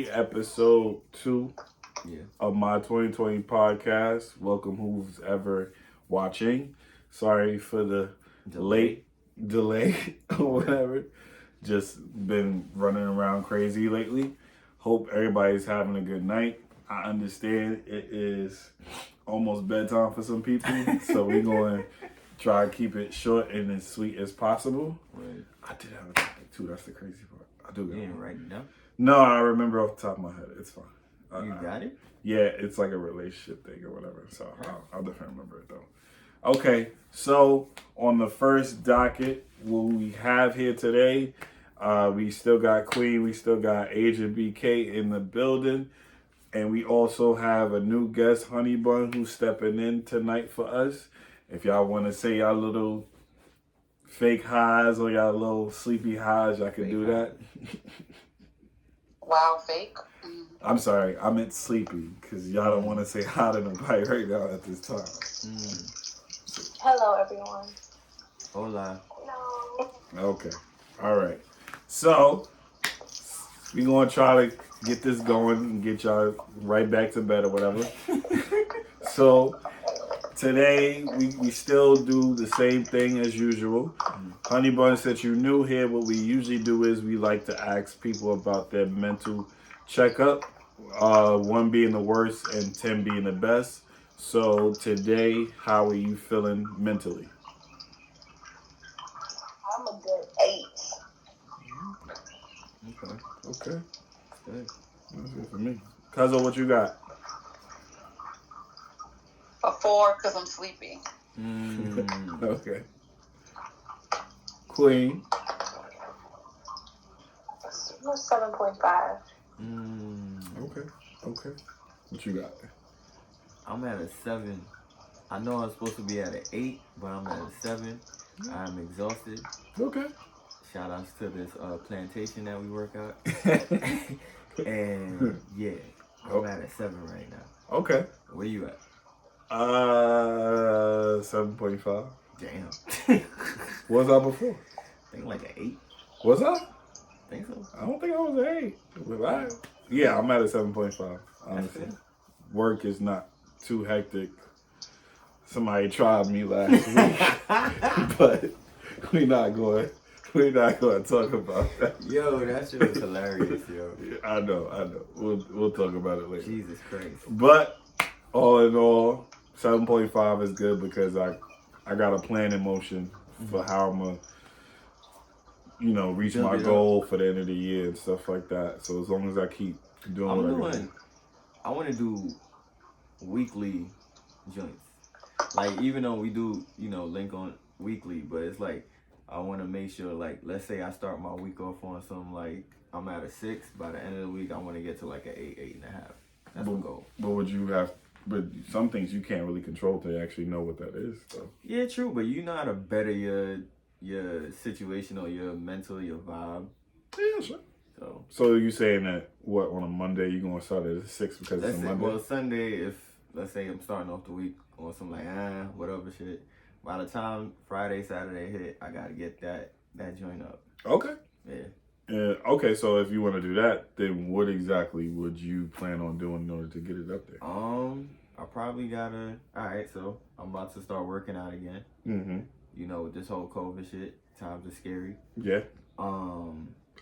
IG episode 2 Yeah. of my 2020 podcast. Welcome, who's ever watching. Sorry for the late delay or whatever. Just been running around crazy lately. Hope everybody's having a good night. I understand it is almost bedtime for some people, so we're going to try to keep it short and as sweet as possible. Right. I did have a topic too. That's the crazy part. I do. You didn't write it down? No, I remember off the top of my head. It's fine. You got it? Yeah, it's like a relationship thing or whatever. So I'll definitely remember it though. Okay, so on the first docket, what we have here today, we still got Queen, we still got Agent BK in the building, and we also have a new guest, Honey Bun, who's stepping in tonight for us. If y'all want to say y'all little fake highs or y'all little sleepy highs, y'all can Fake do that. Wow, fake. I'm sorry, I meant sleepy because y'all don't want to say hi to nobody right now at this time. Hello, everyone. Hola. Hello. Okay, all right. So we gonna try to get this going and get y'all right back to bed or whatever. So today we still do the same thing as usual. Honey Bun, since you're new here, what we usually do is we like to ask people about their mental checkup. 1 being the worst and 10 being the best. So today, how are you feeling mentally? I'm a good 8. Okay. Good. That's good for me. Cuzzo, what you got? A 4 because I'm sleepy. Okay. Queen. 7.5. Okay. What you got? I'm at a 7. I know I'm supposed to be at an 8, but I'm at a 7. I'm exhausted. Okay. Shout outs to this plantation that we work at. And yeah, I'm at a 7 right now. Okay. Where you at? 7.5. Damn. What was I before? I think like an 8. Was I? I think so. I don't think I was an 8. Was I? Yeah, I'm at a 7.5. Honestly. Work is not too hectic. Somebody tried me last week, but we're not going to talk about that. Yo, that shit was hilarious, yo. I know. We'll talk about it later. Jesus Christ. But all in all, 7.5 is good because I got a plan in motion for how I'm gonna, reach my goal for the end of the year and stuff like that. So as long as I keep doing what I want to do weekly joints. Like, even though we do, link on weekly, but it's like, I want to make sure, like, let's say I start my week off on something like, I'm at a 6. By the end of the week, I want to get to like an 8, 8.5. That's the goal. But some things you can't really control to actually know what that is. So. Yeah, true, but you know how to better your situation or your mental, your vibe. Yeah, sure. So you saying that on a Monday you're gonna start at a 6 because it's a Monday? Well, Sunday, if let's say I'm starting off the week on some like whatever shit. By the time Friday, Saturday hit, I gotta get that joint up. Okay. Yeah. Okay, so if you want to do that, then what exactly would you plan on doing in order to get it up there? I probably gotta. All right, so I'm about to start working out again. With this whole COVID shit, times are scary. Yeah.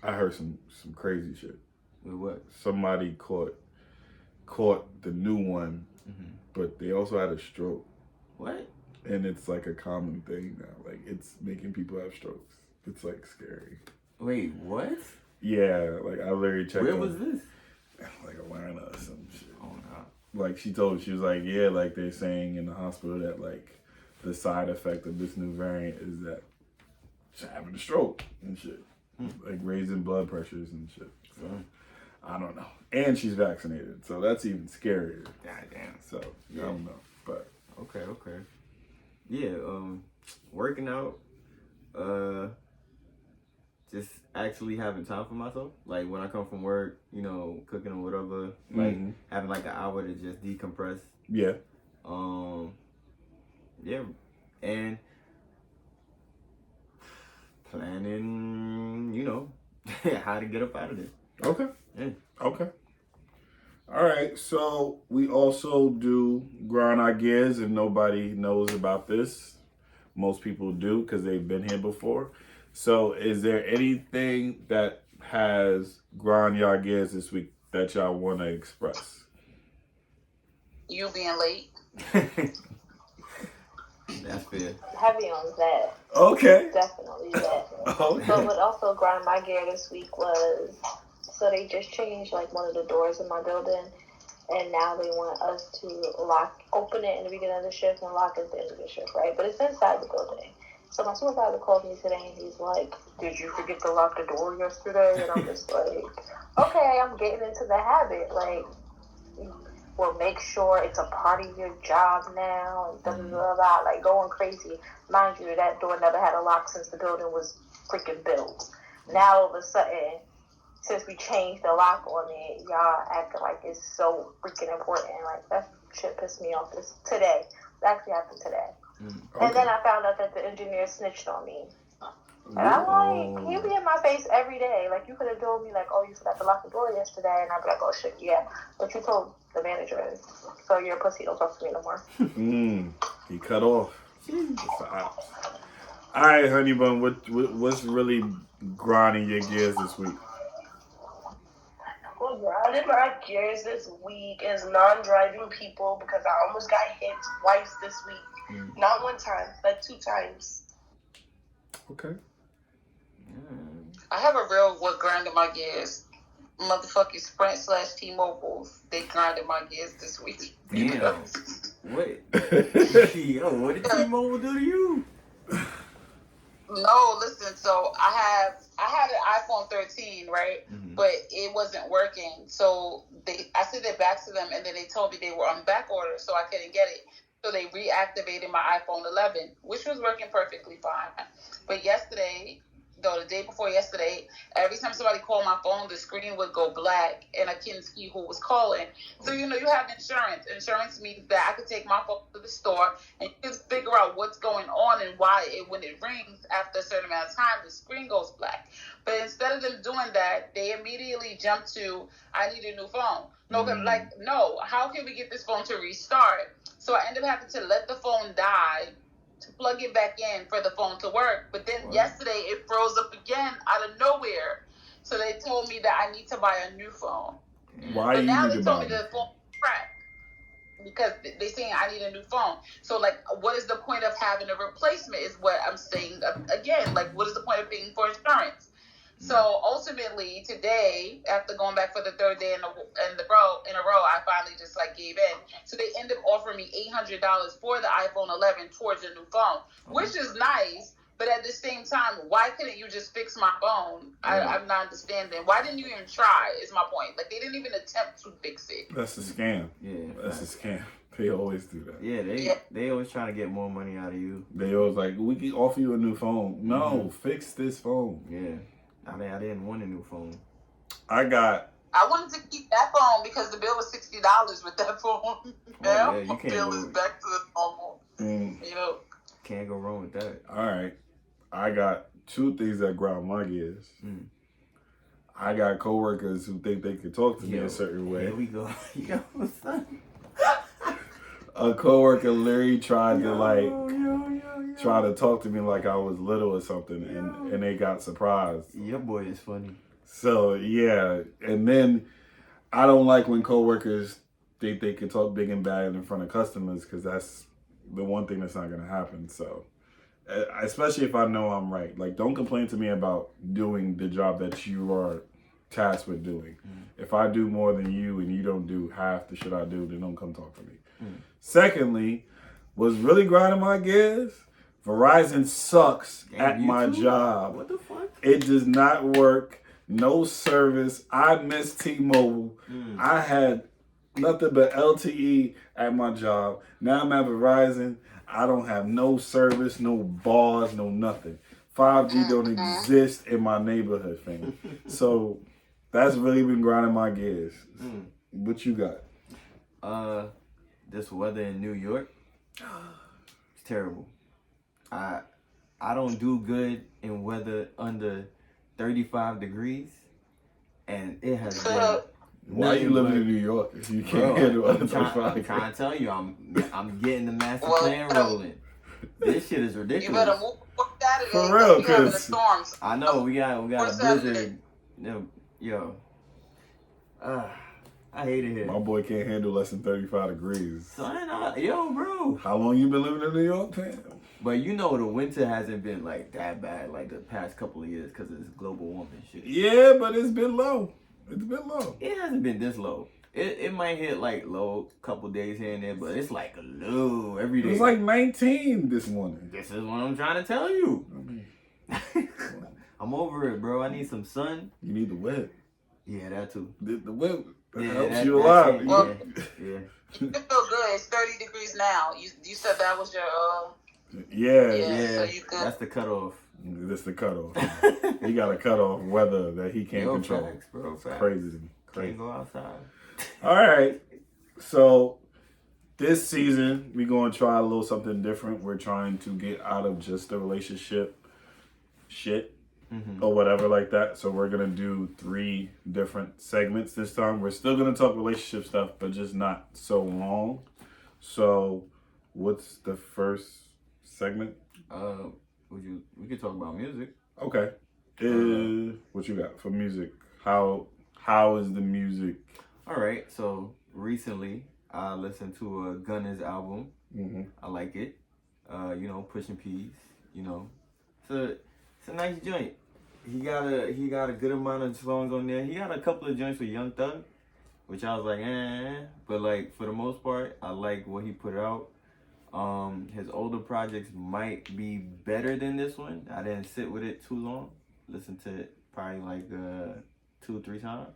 I heard some crazy shit. With what? Somebody caught the new one, but they also had a stroke. What? And it's like a common thing now. Like, it's making people have strokes. It's like scary. Wait, what? Yeah, like I literally checked. Where was this? Like Atlanta or some shit. Oh no. Like she was like, yeah, like they're saying in the hospital that like the side effect of this new variant is that she's having a stroke and shit. Like raising blood pressures and shit. So I don't know. And she's vaccinated, so that's even scarier. God damn. So I don't know. But Okay. Yeah, working out, just actually having time for myself. Like when I come from work, cooking or whatever, like having like an hour to just decompress. Yeah. Yeah, and planning, how to get up out of this. Okay. Yeah. Okay. All right, so we also do grind our gears, and nobody knows about this. Most people do because they've been here before. So, is there anything that has grind your gears this week that y'all want to express? You being late. That's fair. Heavy on that. Okay. Definitely that. Okay. But what also grind my gear this week was, so they just changed like one of the doors in my building, and now they want us to open it in the beginning of the shift and lock it at the end of the shift, right? But it's inside the building. So my supervisor called me today and he's like, "Did you forget to lock the door yesterday?" And I'm just like, "Okay, I'm getting into the habit. Like, will make sure it's a part of your job now," and blah, blah, blah, blah, like going crazy. Mind you, that door never had a lock since the building was freaking built. Now all of a sudden, since we changed the lock on it, y'all acting like it's so freaking important. Like, that shit pissed me off today. It actually happened today. Okay. And then I found out that the engineer snitched on me. And I'm like, he be in my face every day. Like, you could have told me, like, "Oh, you forgot to lock the door yesterday." And I'd be like, "Oh, shit, yeah." But you told the manager, so you're a pussy. Don't talk to me no more. He cut off. All right, honey bun, what's really grinding your gears this week? What grinded my gears this week is non-driving people because I almost got hit twice this week. Not one time, but 2 times. Okay. I have a real what grinded my gears. Motherfucking Sprint / T-Mobile. They grinded my gears this week. Damn. What? Yo, what did T-Mobile do to you? No, listen. So I had an iPhone 13, right? But it wasn't working. So I sent it back to them, and then they told me they were on back order, so I couldn't get it. So they reactivated my iPhone 11, which was working perfectly fine. But the day before yesterday, every time somebody called my phone, the screen would go black, and I couldn't see who was calling. So, you have insurance. Insurance means that I could take my phone to the store and you can figure out what's going on and why when it rings after a certain amount of time, the screen goes black. But instead of them doing that, they immediately jump to, "I need a new phone." No, how can we get this phone to restart? So I ended up having to let the phone die to plug it back in for the phone to work. But then yesterday it froze up again out of nowhere. So they told me that I need to buy a new phone. Why but you now need they to told buy me the phone cracked because they're saying I need a new phone. So, like, what is the point of having a replacement is what I'm saying again. Like, what is the point of paying for insurance? So ultimately today, after going back for the third day in a row, I finally just gave in. So they end up offering me $800 for the iPhone 11 towards a new phone, which is nice. But at the same time, why couldn't you just fix my phone? I'm not understanding. Why didn't you even try? Is my point. Like, they didn't even attempt to fix it. That's a scam. Yeah, that's a scam. They always do that. Yeah, they always trying to get more money out of you. They always like, "We can offer you a new phone." No, fix this phone. Yeah. I didn't want a new phone. I wanted to keep that phone because the bill was $60 with that phone. Yeah, you can't bill is back to the normal. Can't go wrong with that. All right. I got 2 things that grind my gears. I got coworkers who think they can talk to me a certain way. Here we go. Yo, son. A coworker literally tried to try to talk to me like I was little or something, and they got surprised. Your boy is funny. So yeah, and then I don't like when coworkers think they can talk big and bad in front of customers because that's the one thing that's not gonna happen. So especially if I know I'm right, like, don't complain to me about doing the job that you are tasked with doing. If I do more than you and you don't do half the shit I do, then don't come talk to me. Secondly, was really grinding my gears. Verizon sucks at my job. What the fuck? It does not work. No service. I miss T-Mobile. I had nothing but LTE at my job. Now I'm at Verizon. I don't have no service, no bars, no nothing. 5G don't exist in my neighborhood, fam. So that's really been grinding my gears. What you got? This weather in New York, it's terrible. I don't do good in weather under 35 degrees, and it has been Why you living in New York if you can't handle under 35 I'm degrees? trying to tell you, I'm getting the master Well, plan rolling. This shit is ridiculous. You better move for Saturday. For real, we having the 'cause- storms. I know we got For a Saturday. blizzard. Yo. I hate it here. My boy can't handle less than 35 degrees. Yo, bro. How long you been living in New York, man? But you know the winter hasn't been like that bad like the past couple of years because it's global warming shit. Yeah, but it's been low. It's been low. It hasn't been this low. It might hit like low a couple days here and there, but it's like low every day. It was like 19 this morning. This is what I'm trying to tell you. I mean, I'm over it, bro. I need some sun. you need the whip. Yeah, that too. The whip Yeah, helps you a lot. Yeah. Well, Yeah. You feel good. It's 30 degrees now. You said that was your Yeah. so you good. That's the cutoff. That's the cutoff. He got a cutoff weather that he can't control. Facts, bro. It's Facts. crazy to me. Crazy. Can't go outside. All right. So this season we're gonna try a little something different. We're trying to get out of just the relationship shit or whatever like that. So we're gonna do 3 different segments this time. We're still gonna talk relationship stuff, but just not so long. So what's the first segment? We could talk about music. Okay. What you got for music? How is the music? All right. So recently, I listened to a Gunna's album. I like it. Pushing P's. It's a nice joint. He got a good amount of songs on there. He got a couple of joints with Young Thug, which I was like, but like for the most part, I like what he put out. His older projects might be better than this one. I didn't sit with it too long. Listened to it probably like 2 or 3 times.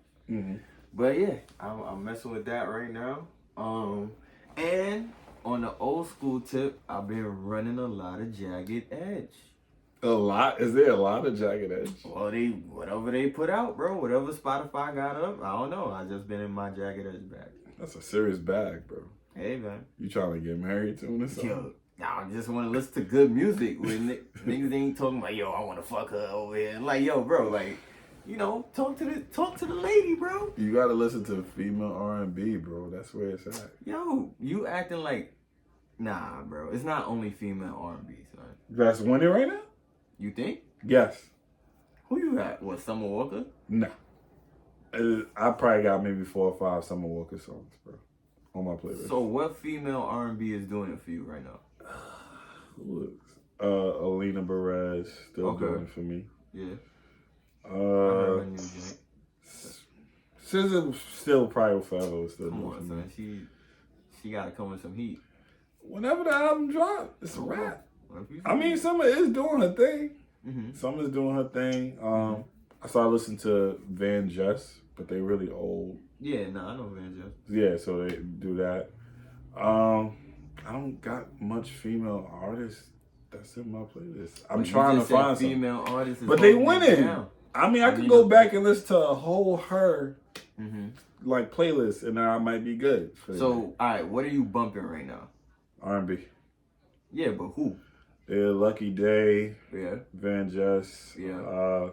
But yeah, I'm messing with that right now. And on the old school tip, I've been running a lot of Jagged Edge. A lot? Is there a lot of Jagged Edge? Well, whatever they put out, bro. Whatever Spotify got up, I don't know. I just been in my Jagged Edge bag. That's a serious bag, bro. Hey, man. You trying to get married to him or something? Yo, I just want to listen to good music. When niggas ain't talking about, yo, I want to fuck her over here. Like, yo, bro, like, talk to the lady, bro. You gotta listen to female R&B, bro. That's where it's at. Yo, you acting like, nah, bro. It's not only female R&B, son. That's winning right now? You think? Yes. Who you got? What, Summer Walker? No. I probably got maybe 4 or 5 Summer Walker songs, bro, on my playlist. So what female R&B is doing it for you right now? Alina Perez still Okay. doing it for me. Yeah. I heard her new joint. SZA still probably forever was still Come doing it on, for me. son. She got to come with some heat. Whenever the album drop, it's a wrap. What if you- I mean, Summer is doing her thing. Mhm. Summer's doing her thing. I started listening to Van Jess, but they really old. Yeah, no, I know Van Jess. Yeah, so they do that. I don't got much female artists that's in my playlist. I'm But you trying to just said find some. female artists, is But they holding it winning. down. I mean, I could Alina go back Perez. and listen to a whole her Mhm. like playlist, and then I might be good. For So, all right, what are you bumping right now? R&B. Yeah, but who? Yeah, Lucky Day, Yeah, Van Jess. Yeah.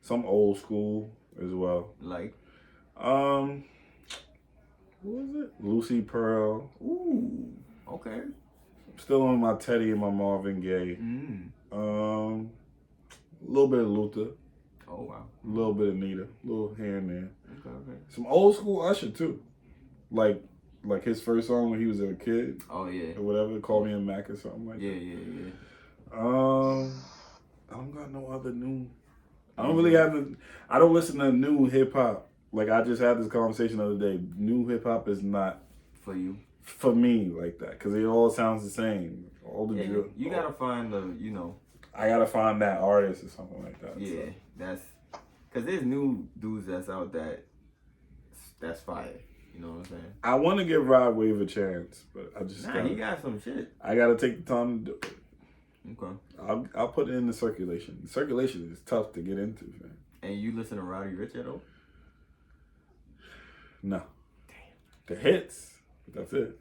Some old school as well. like. What was it? Lucy Pearl. Ooh, okay. Still on my Teddy and my Marvin Gaye. A little bit of Luther. Oh wow. A little bit of Nita. A little here and there. Okay. Some old school Usher too. Like his first song when he was a kid Oh yeah. or whatever. Call Me a Mac or something like Yeah, that. yeah, yeah. I don't got no other new. I don't really have. I don't listen to new hip hop. Like I just had this conversation the other day. New hip hop is not For you. for me like that because it all sounds the same. All the Yeah, drill. you gotta find the, I gotta find that artist or something like that. yeah, so. that's, cause there's new dudes that's out that's fire. You know what I'm saying? I want to give Rod Wave a chance, but I just Nah, he got some shit. I gotta take the time to do it. Okay. I'll put it in the circulation. Circulation is tough to get into, man. And you listen to Roddy Ricch at all? No. The hits, but that's it.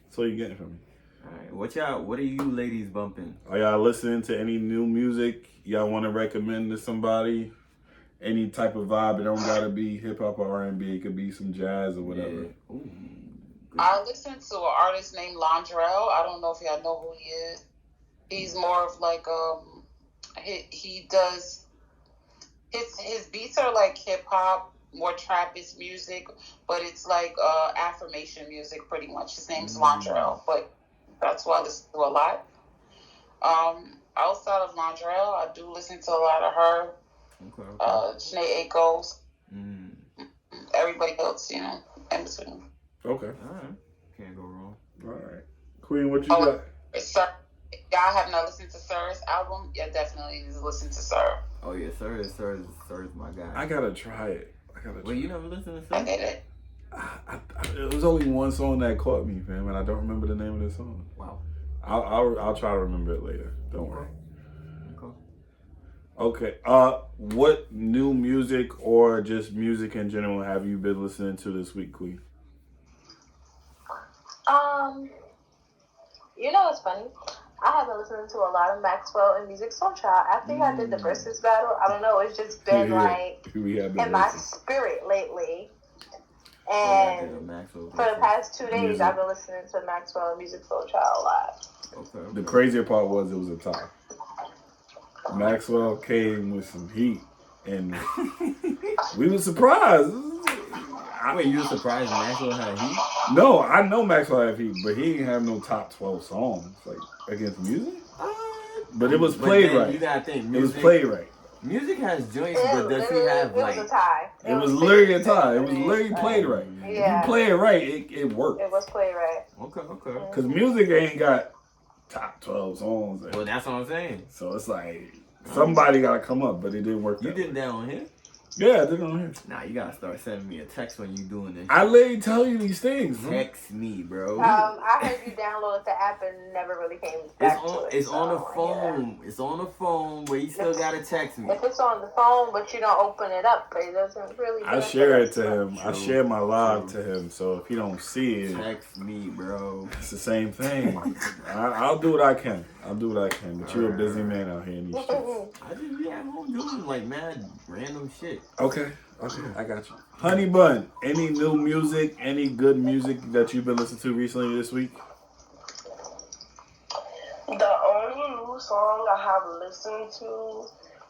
That's all you're getting from me. Alright, what are you ladies bumping? Are y'all listening to any new music y'all want to recommend to somebody? any type of vibe. It don't gotta be hip hop or R&B. It could be some jazz or whatever. Yeah. Ooh, I listened to an artist named Londrell. I don't know if y'all know who he is. He's more of like he does his beats are like hip hop, more trapist music, but it's like affirmation music pretty much. His name's Londrell, but that's why I listen to a lot. Outside of Londrell, I do listen to a lot of her. Okay. Janae Aiko, everybody else, you know, in between. Okay. All right. Can't go wrong. All right. Queen, what you got? Sir, y'all have not listened to Sir's album? Yeah, definitely need to listen to Sir. Oh yeah, Sir is my guy. I gotta try it. Well, you never listened to I Sir? get it. It was only one song that caught me, fam, and I don't remember the name of the song. Wow. I'll try to remember it later. Don't worry. Okay. Okay. What new music or just music in general have you been listening to this week, Queen? You know what's funny? I have been listening to a lot of Maxwell and Music Soul Child. After I did the versus battle, I don't know, it's just been in my spirit lately. And for the past 2 days, I've been listening to Maxwell and Music Soul Child a lot. Okay. The crazier part was it was a tie. Maxwell came with some heat, and we were surprised. Wait, you were surprised Maxwell had heat? No, I know Maxwell had heat, but he didn't have no top 12 songs like against music. But it was played right. You gotta think, music, it was played right. Music has joints, but does he have like? It was a tie. It was literally a tie. It was literally played right. Yeah. If you play it right, it worked. It was played right. Okay. Because music ain't got top 12 songs. Well, that's what I'm saying. So it's like somebody got to come up, but it didn't work. You did that on here? Yeah, I did it on here. Nah, you gotta start sending me a text when you doing this. I literally tell you these things, bro. Text me, bro. I heard you downloaded the app and never really came back to it. It's on the phone. Yeah. It's on the phone, but you still gotta text me. If it's on the phone, but you don't open it up, it doesn't really. I share it to him. I share my live to him, so if he don't see it, text me, bro. It's the same thing. I'll do what I can. But you're a busy man out here in these streets. I just be at home doing like mad random shit. Okay, I got you. Honey Bun, any new music, any good music that you've been listening to recently this week? The only new song I have listened to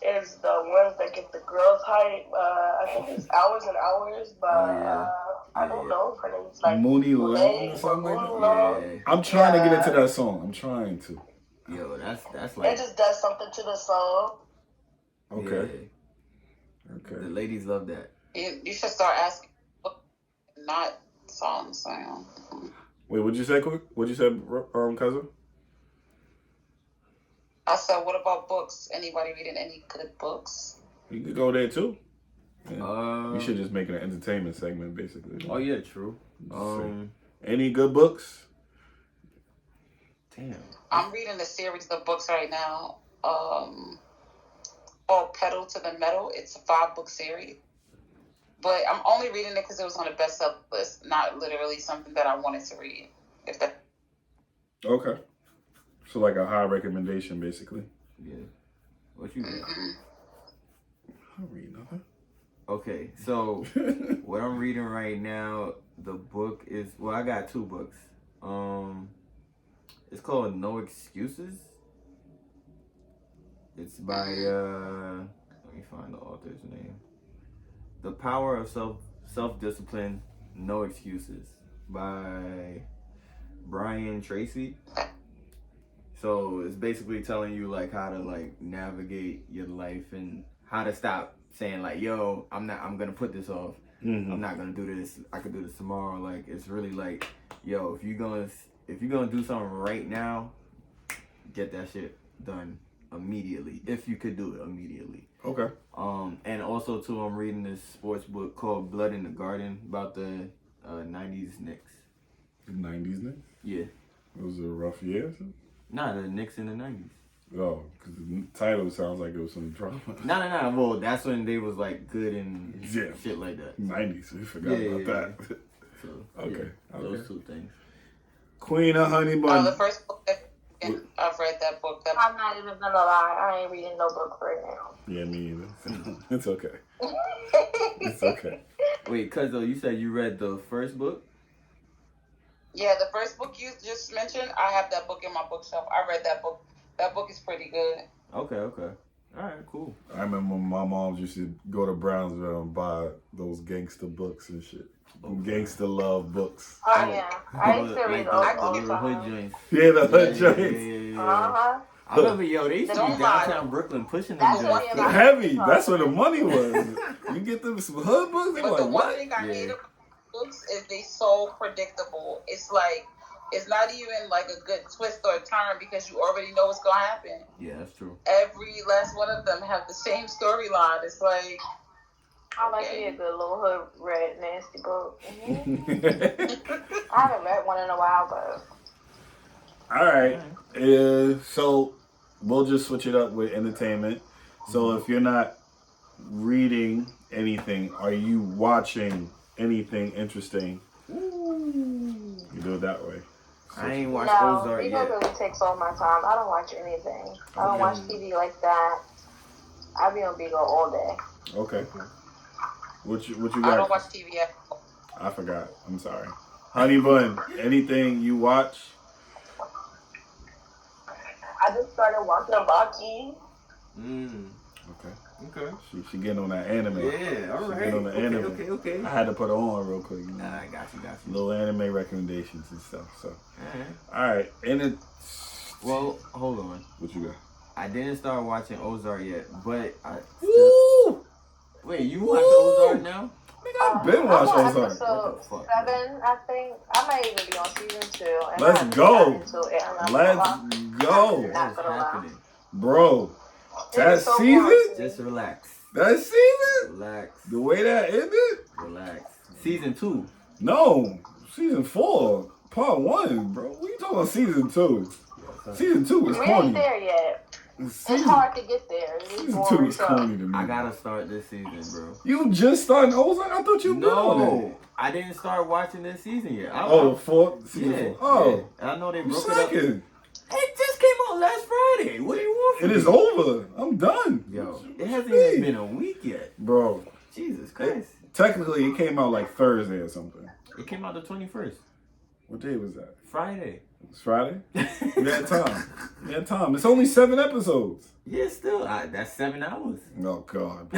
is the ones that get the girls hype. I think it's Hours and Hours, but I don't know if her name's like Mooney Long or something like that. Yeah. I'm trying to get into that song. I'm trying to. Yo, that's like. It just does something to the song. Okay. Yeah. Okay. The ladies love that. You should start asking, not songs. Wait, what'd you say, quick? What'd you say, cousin? I said, what about books? Anybody reading any good books? You could go there too. Yeah. You should just make it an entertainment segment, basically. Oh yeah, true. Any good books? Damn. I'm reading a series of books right now. Called Pedal to the Metal. It's a 5-book series. But I'm only reading it because it was on the bestseller list, not literally something that I wanted to read. If that. Okay. So like a high recommendation, basically. Yeah. What you read? I don't read nothing. Okay, so what I'm reading right now, the book is, well, I got 2 books. It's called No Excuses. It's by let me find the author's name. The Power of Self-Discipline, No Excuses by Brian Tracy. So it's basically telling you like how to like navigate your life and how to stop saying like, yo, I'm gonna put this off. Mm-hmm. I'm not gonna do this. I could do this tomorrow. Like it's really like, yo, if you're gonna do something right now, get that shit done immediately. If you could do it immediately. Okay. And also too, I'm reading this sports book called Blood in the Garden about the 90s Knicks. The 90s Knicks? Yeah. It was a rough year. Nah, the Knicks in the 90s. Oh, because the title sounds like it was some drama. Nah. Well, that's when they was like good and shit like that. 90s. We forgot about that. So, okay. Those 2 things. Queen of Honey Bun. The first book I've read that book. I'm not even gonna lie. I ain't reading no book right now. Yeah, me either. It's okay. It's okay. Wait, Cuzzo, you said you read the first book? Yeah, the first book you just mentioned, I have that book in my bookshelf. I read that book. That book is pretty good. Okay. All right, cool. I remember when my mom used to go to Brownsville and buy those gangster books and shit. Gangster love books. Oh yeah, I used to read those all the little hood time. joints. Yeah, the hood Yeah. joints. Uh-huh. I remember, they used to be Don't lie. downtown Brooklyn pushing them That's joints. what too. I'm Heavy. That's where the money was. You get them some hood books, they're But the like, one what? thing I hate about books is they so predictable. It's like, it's not even like a good twist or turn because you already know what's gonna happen. Yeah, that's true. Every last one of them have the same storyline. It's like, I like me a good little hood red nasty book. I haven't read one in a while, but All right. So we'll just switch it up with entertainment. So if you're not reading anything, are you watching anything interesting? You do it that way. I ain't watched no, Ozark because yet. really takes all my time. I don't watch anything. I don't watch TV like that. I be on Bigo all day. Okay. What you I got? don't watch TV yet. I forgot. I'm sorry. Honey Bun, anything you watch? I just started watching Baki. Okay. She getting on that anime. Yeah, all She right. getting on the anime. Okay. I had to put her on real quick. You know? Nah, I got you. Little anime recommendations and stuff. So, All all right. And it. Well, hold on. What you got? I didn't start watching Ozark yet, but I Woo! wait. You watched Ozark now? I've been watching I'm on Ozark. episode What the fuck, 7, I think. I might even be on season 2. And Let's I haven't go. gotten into it, I'm not gonna lie. Let's go, What Not is gonna lie. happening? bro. That It's so season. boring. Just relax. That season. Relax. The way that ended. Relax. Season 2. No, season 4, part 1, bro. What you talking about? Season 2. Season 2 is We corny. ain't there yet. It's Season, hard to get there. It is season 2 boring is stuff. corny to me. I gotta start this season, bro. You just started Ozark? I thought you been on it. No, I didn't start watching this season yet. Oh, the 4th season. Yeah. 4. Oh, yeah. I know they you broke it up. slacking. It just came out last Friday. What do you want from It me? is over. I'm done. Yo, What it you hasn't mean? even been a week yet. Bro, Jesus Christ. technically it came out like Thursday or something. It came out the 21st. What day was that? Friday. It's Friday? We had time. We had time. It's only 7 episodes. Yeah, still. That's 7 hours. Oh, God.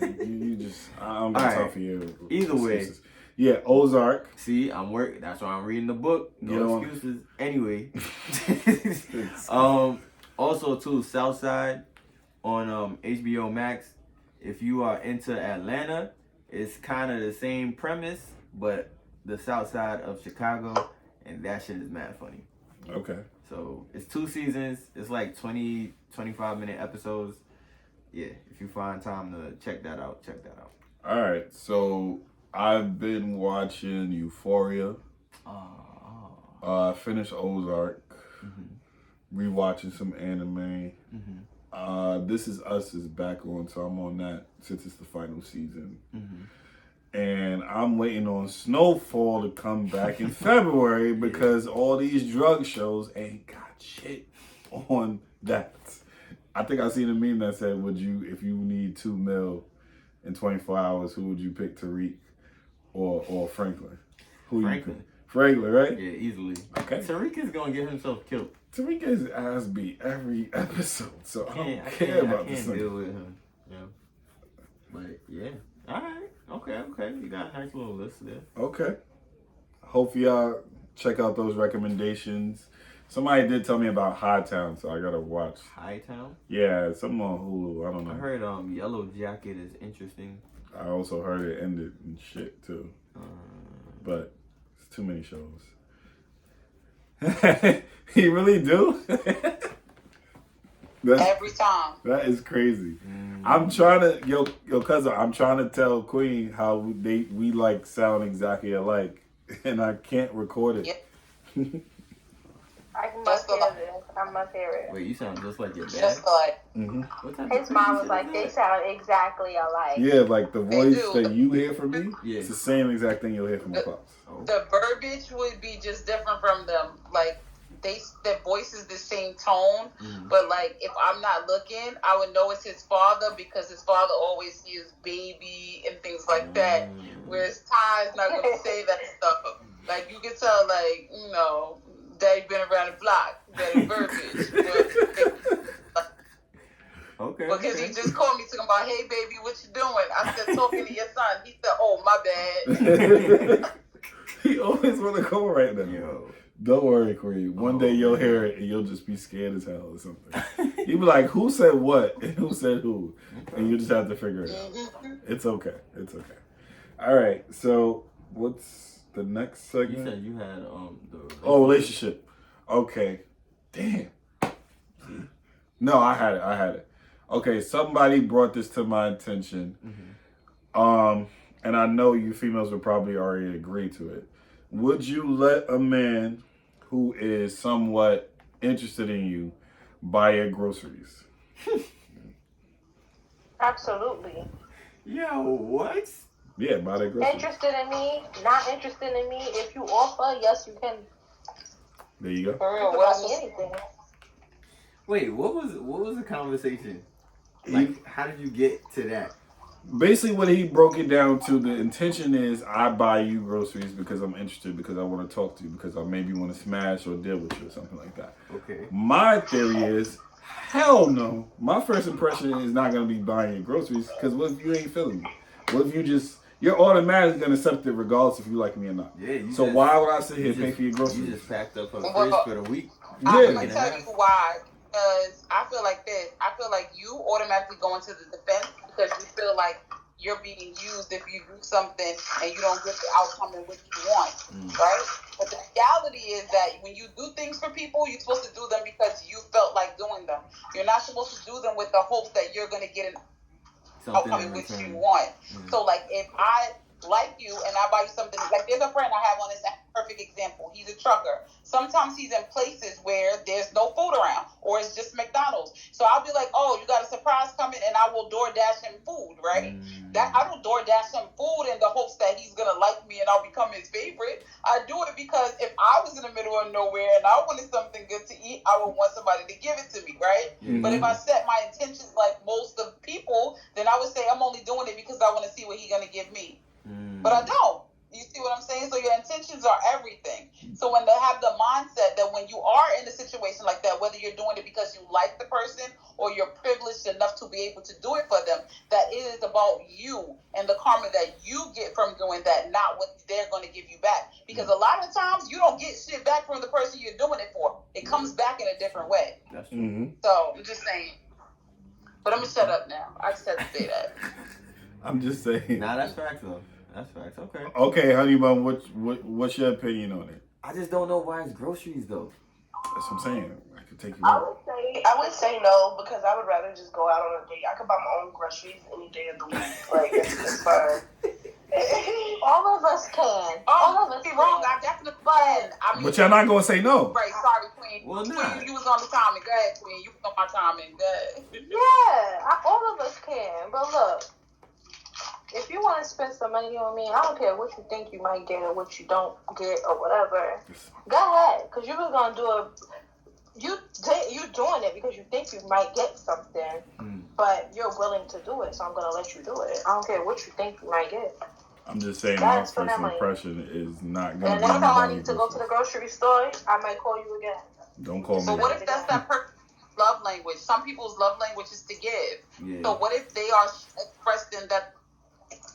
you just, I don't got All time right. for you. Either way. Excuses. Yeah, Ozark. See, I'm working. That's why I'm reading the book. You No know- excuses. Anyway. Also, too, Southside on HBO Max. If you are into Atlanta, it's kind of the same premise, but the South Side of Chicago, and that shit is mad funny. Okay. So it's 2 seasons. It's like 20, 25-minute episodes. Yeah, if you find time to check that out, check that out. All right. So I've been watching Euphoria. I finished Ozark. Rewatching some anime. This Is Us is back on, so I'm on that since it's the final season. And I'm waiting on Snowfall to come back in February because all these drug shows ain't got shit on that. I think I seen a meme that said, "Would you, if you need $2 million in 24 hours, who would you pick, Tariq or Franklin?" Who Franklin. you pick? Franklin, right? Yeah, easily. Okay. Tariq is gonna get himself killed. Tariq gets his ass beat every episode, so I don't I care about can't this deal thing. with him. Yeah. But yeah. Alright. Okay. You got a nice little list there. Okay. Hope y'all check out those recommendations. Somebody did tell me about Hightown, so I gotta watch. Hightown? Yeah, something on Hulu. I don't know. I heard Yellow Jacket is interesting. I also heard it ended and shit too. But it's too many shows. You really do? Every time. That is crazy. I'm trying to, yo, cousin. I'm trying to tell Queen how we like sound exactly alike, and I can't record it. Yep. I must hear this. I must hear it. Wait, you sound just like your dad? Just like, What type His of mom crazy was shit like, is they that? sound exactly alike. Yeah, like the voice do. that you hear from me, Yeah. it's the same exact thing you'll hear from my pops. Oh. the verbiage would be just different from them. Like, their voice is the same tone, but like if I'm not looking, I would know it's his father because his father always hears baby and things like that. Whereas Ty's not gonna say that stuff. Like you can tell, like Daddy been around the block, better verbiage. Okay. Because he just called me talking about, hey baby, what you doing? I said talking to your son. He said, oh my bad. He always want to go right now. Yo. Don't worry, Corey. One day you'll hear it and you'll just be scared as hell or something. You'll be like, who said what and who said who? And you just have to figure it out. It's okay. It's okay. All right. So what's the next segment? You said you had the relationship. Okay. Damn. No, I had it. Okay, somebody brought this to my attention. And I know you females would probably already agree to it. Would you let a man who is somewhat interested in you buy your groceries? Absolutely. Yo, what? Yeah, buy their groceries. Interested in me, not interested in me. If you offer, yes, you can. There you go. For real, Buy me anything. Wait, what was the conversation? Like, how did you get to that? Basically, what he broke it down to, the intention is I buy you groceries because I'm interested, because I want to talk to you, because I maybe want to smash or deal with you or something like that. Okay. My theory is, hell no. My first impression is not going to be buying your groceries, because what if you ain't feeling me? What if you're automatically going to accept it regardless if you like me or not. Yeah. Why would I sit here and pay for your groceries? You just packed up a fridge for the week. I'm going to tell you why. Because I feel like this. I feel like you automatically go into the defense because you feel like you're being used if you do something and you don't get the outcome in which you want, right? But the reality is that when you do things for people, you're supposed to do them because you felt like doing them. You're not supposed to do them with the hopes that you're going to get an outcome in which you want. So, like, if I like you and I buy you something, like there's a friend I have on this perfect example. He's a trucker. Sometimes he's in places where there's no food around or it's just McDonald's. So I'll be like, oh, you got a surprise coming, and I will DoorDash him food, right? That I don't DoorDash him food in the hopes that he's gonna like me and I'll become his favorite. I do it because if I was in the middle of nowhere and I wanted something good to eat, I would want somebody to give it to me, right? But if I set my intentions like most of people, then I would say I'm only doing it because I want to see what he's gonna give me. But I don't. You see what I'm saying? So your intentions are everything. So when they have the mindset that when you are in a situation like that, whether you're doing it because you like the person or you're privileged enough to be able to do it for them, that it is about you and the karma that you get from doing that, not what they're going to give you back. Because a lot of times you don't get shit back from the person you're doing it for. It comes back in a different way. That's true. So I'm just saying. But I'm going to shut up now. I just had to say that. I'm just saying. Nah, that's facts though. That's facts. Okay. Okay, honey bun, what's your opinion on it? I just don't know why it's groceries though. That's what I'm saying. I could take you I out. would say no because I would rather just go out on a date. I could buy my own groceries any day of the week. Like it's fine. All of us can. All of us can. Wrong. I definitely can. But y'all not gonna say no. Right. Sorry, Queen. Well, Queen, you was on the timing. Go ahead, Queen. You was on my timing. Go ahead. Yeah, all of us can. But look, if you want to spend some money on me, I don't care what you think you might get or what you don't get or whatever. Go ahead, because you was gonna do it. You doing it because you think you might get something, but you're willing to do it. So I'm gonna let you do it. I don't care what you think you might get. I'm just saying my first impression is not gonna and be. next time I need to go to the grocery store, I might call you again. Don't call me. So what if that's that love language? Some people's love language is to give. Yeah. So what if they are expressed in that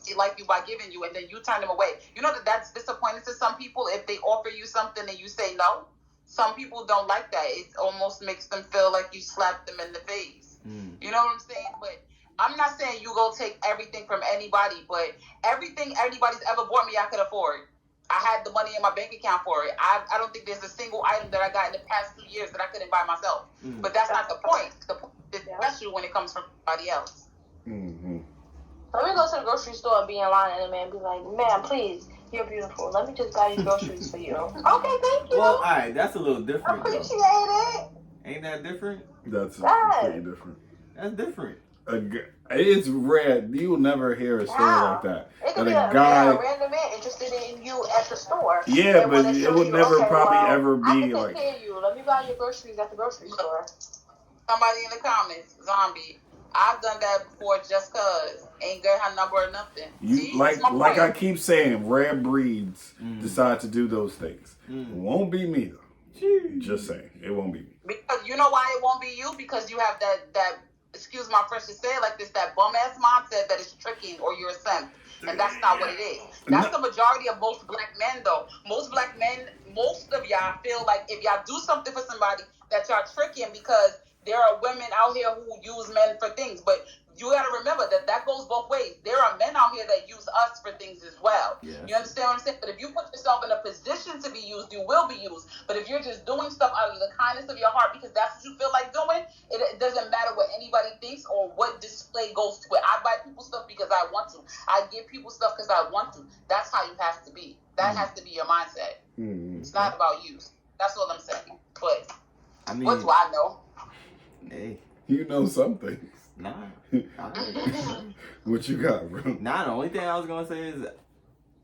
they like you by giving you, and then you turn them away? You know that's disappointing to some people if they offer you something and you say no. Some people don't like that. It almost makes them feel like you slapped them in the face. You know what I'm saying? But I'm not saying you go take everything from anybody, but everything anybody's ever bought me, I could afford. I had the money in my bank account for it. I don't think there's a single item that I got in the past 2 years that I couldn't buy myself. But that's not the point. The point is special when it comes from somebody else. Let me go to the grocery store and be in line, and the man be like, "Ma'am, please, you're beautiful. Let me just buy you groceries for you." Okay, thank you. Well, alright, that's a little different. Appreciate though. it. Ain't that different? That's pretty different. That's different. It's rare. You'll never hear a story like that. It could That be a guy, a random man interested in you at the store. yeah, but it would never probably ever I be can like. take care of you. Let me buy your groceries at the grocery store. Somebody in the comments, zombie. I've done that before just cause. Ain't got her number or nothing. You See, like I keep saying, rare breeds decide to do those things. It won't be me though. Just saying, it won't be me. Because you know why it won't be you? Because you have that excuse my French to say it like this, that bum ass mindset that is tricking or you're a simp. And that's not what it is. That's the majority of most black men though. Most black men, most of y'all feel like if y'all do something for somebody that y'all tricking because there are women out here who use men for things. But you got to remember that goes both ways. There are men out here that use us for things as well. Yeah. You understand what I'm saying? But if you put yourself in a position to be used, you will be used. But if you're just doing stuff out of the kindness of your heart because that's what you feel like doing, it doesn't matter what anybody thinks or what display goes to it. I buy people stuff because I want to. I give people stuff because I want to. That's how you have to be. That has to be your mindset. It's not about use. That's what I'm saying. But I mean, what do I know? Hey. You know something. Nah. What you got, bro? Nah, the only thing I was gonna say is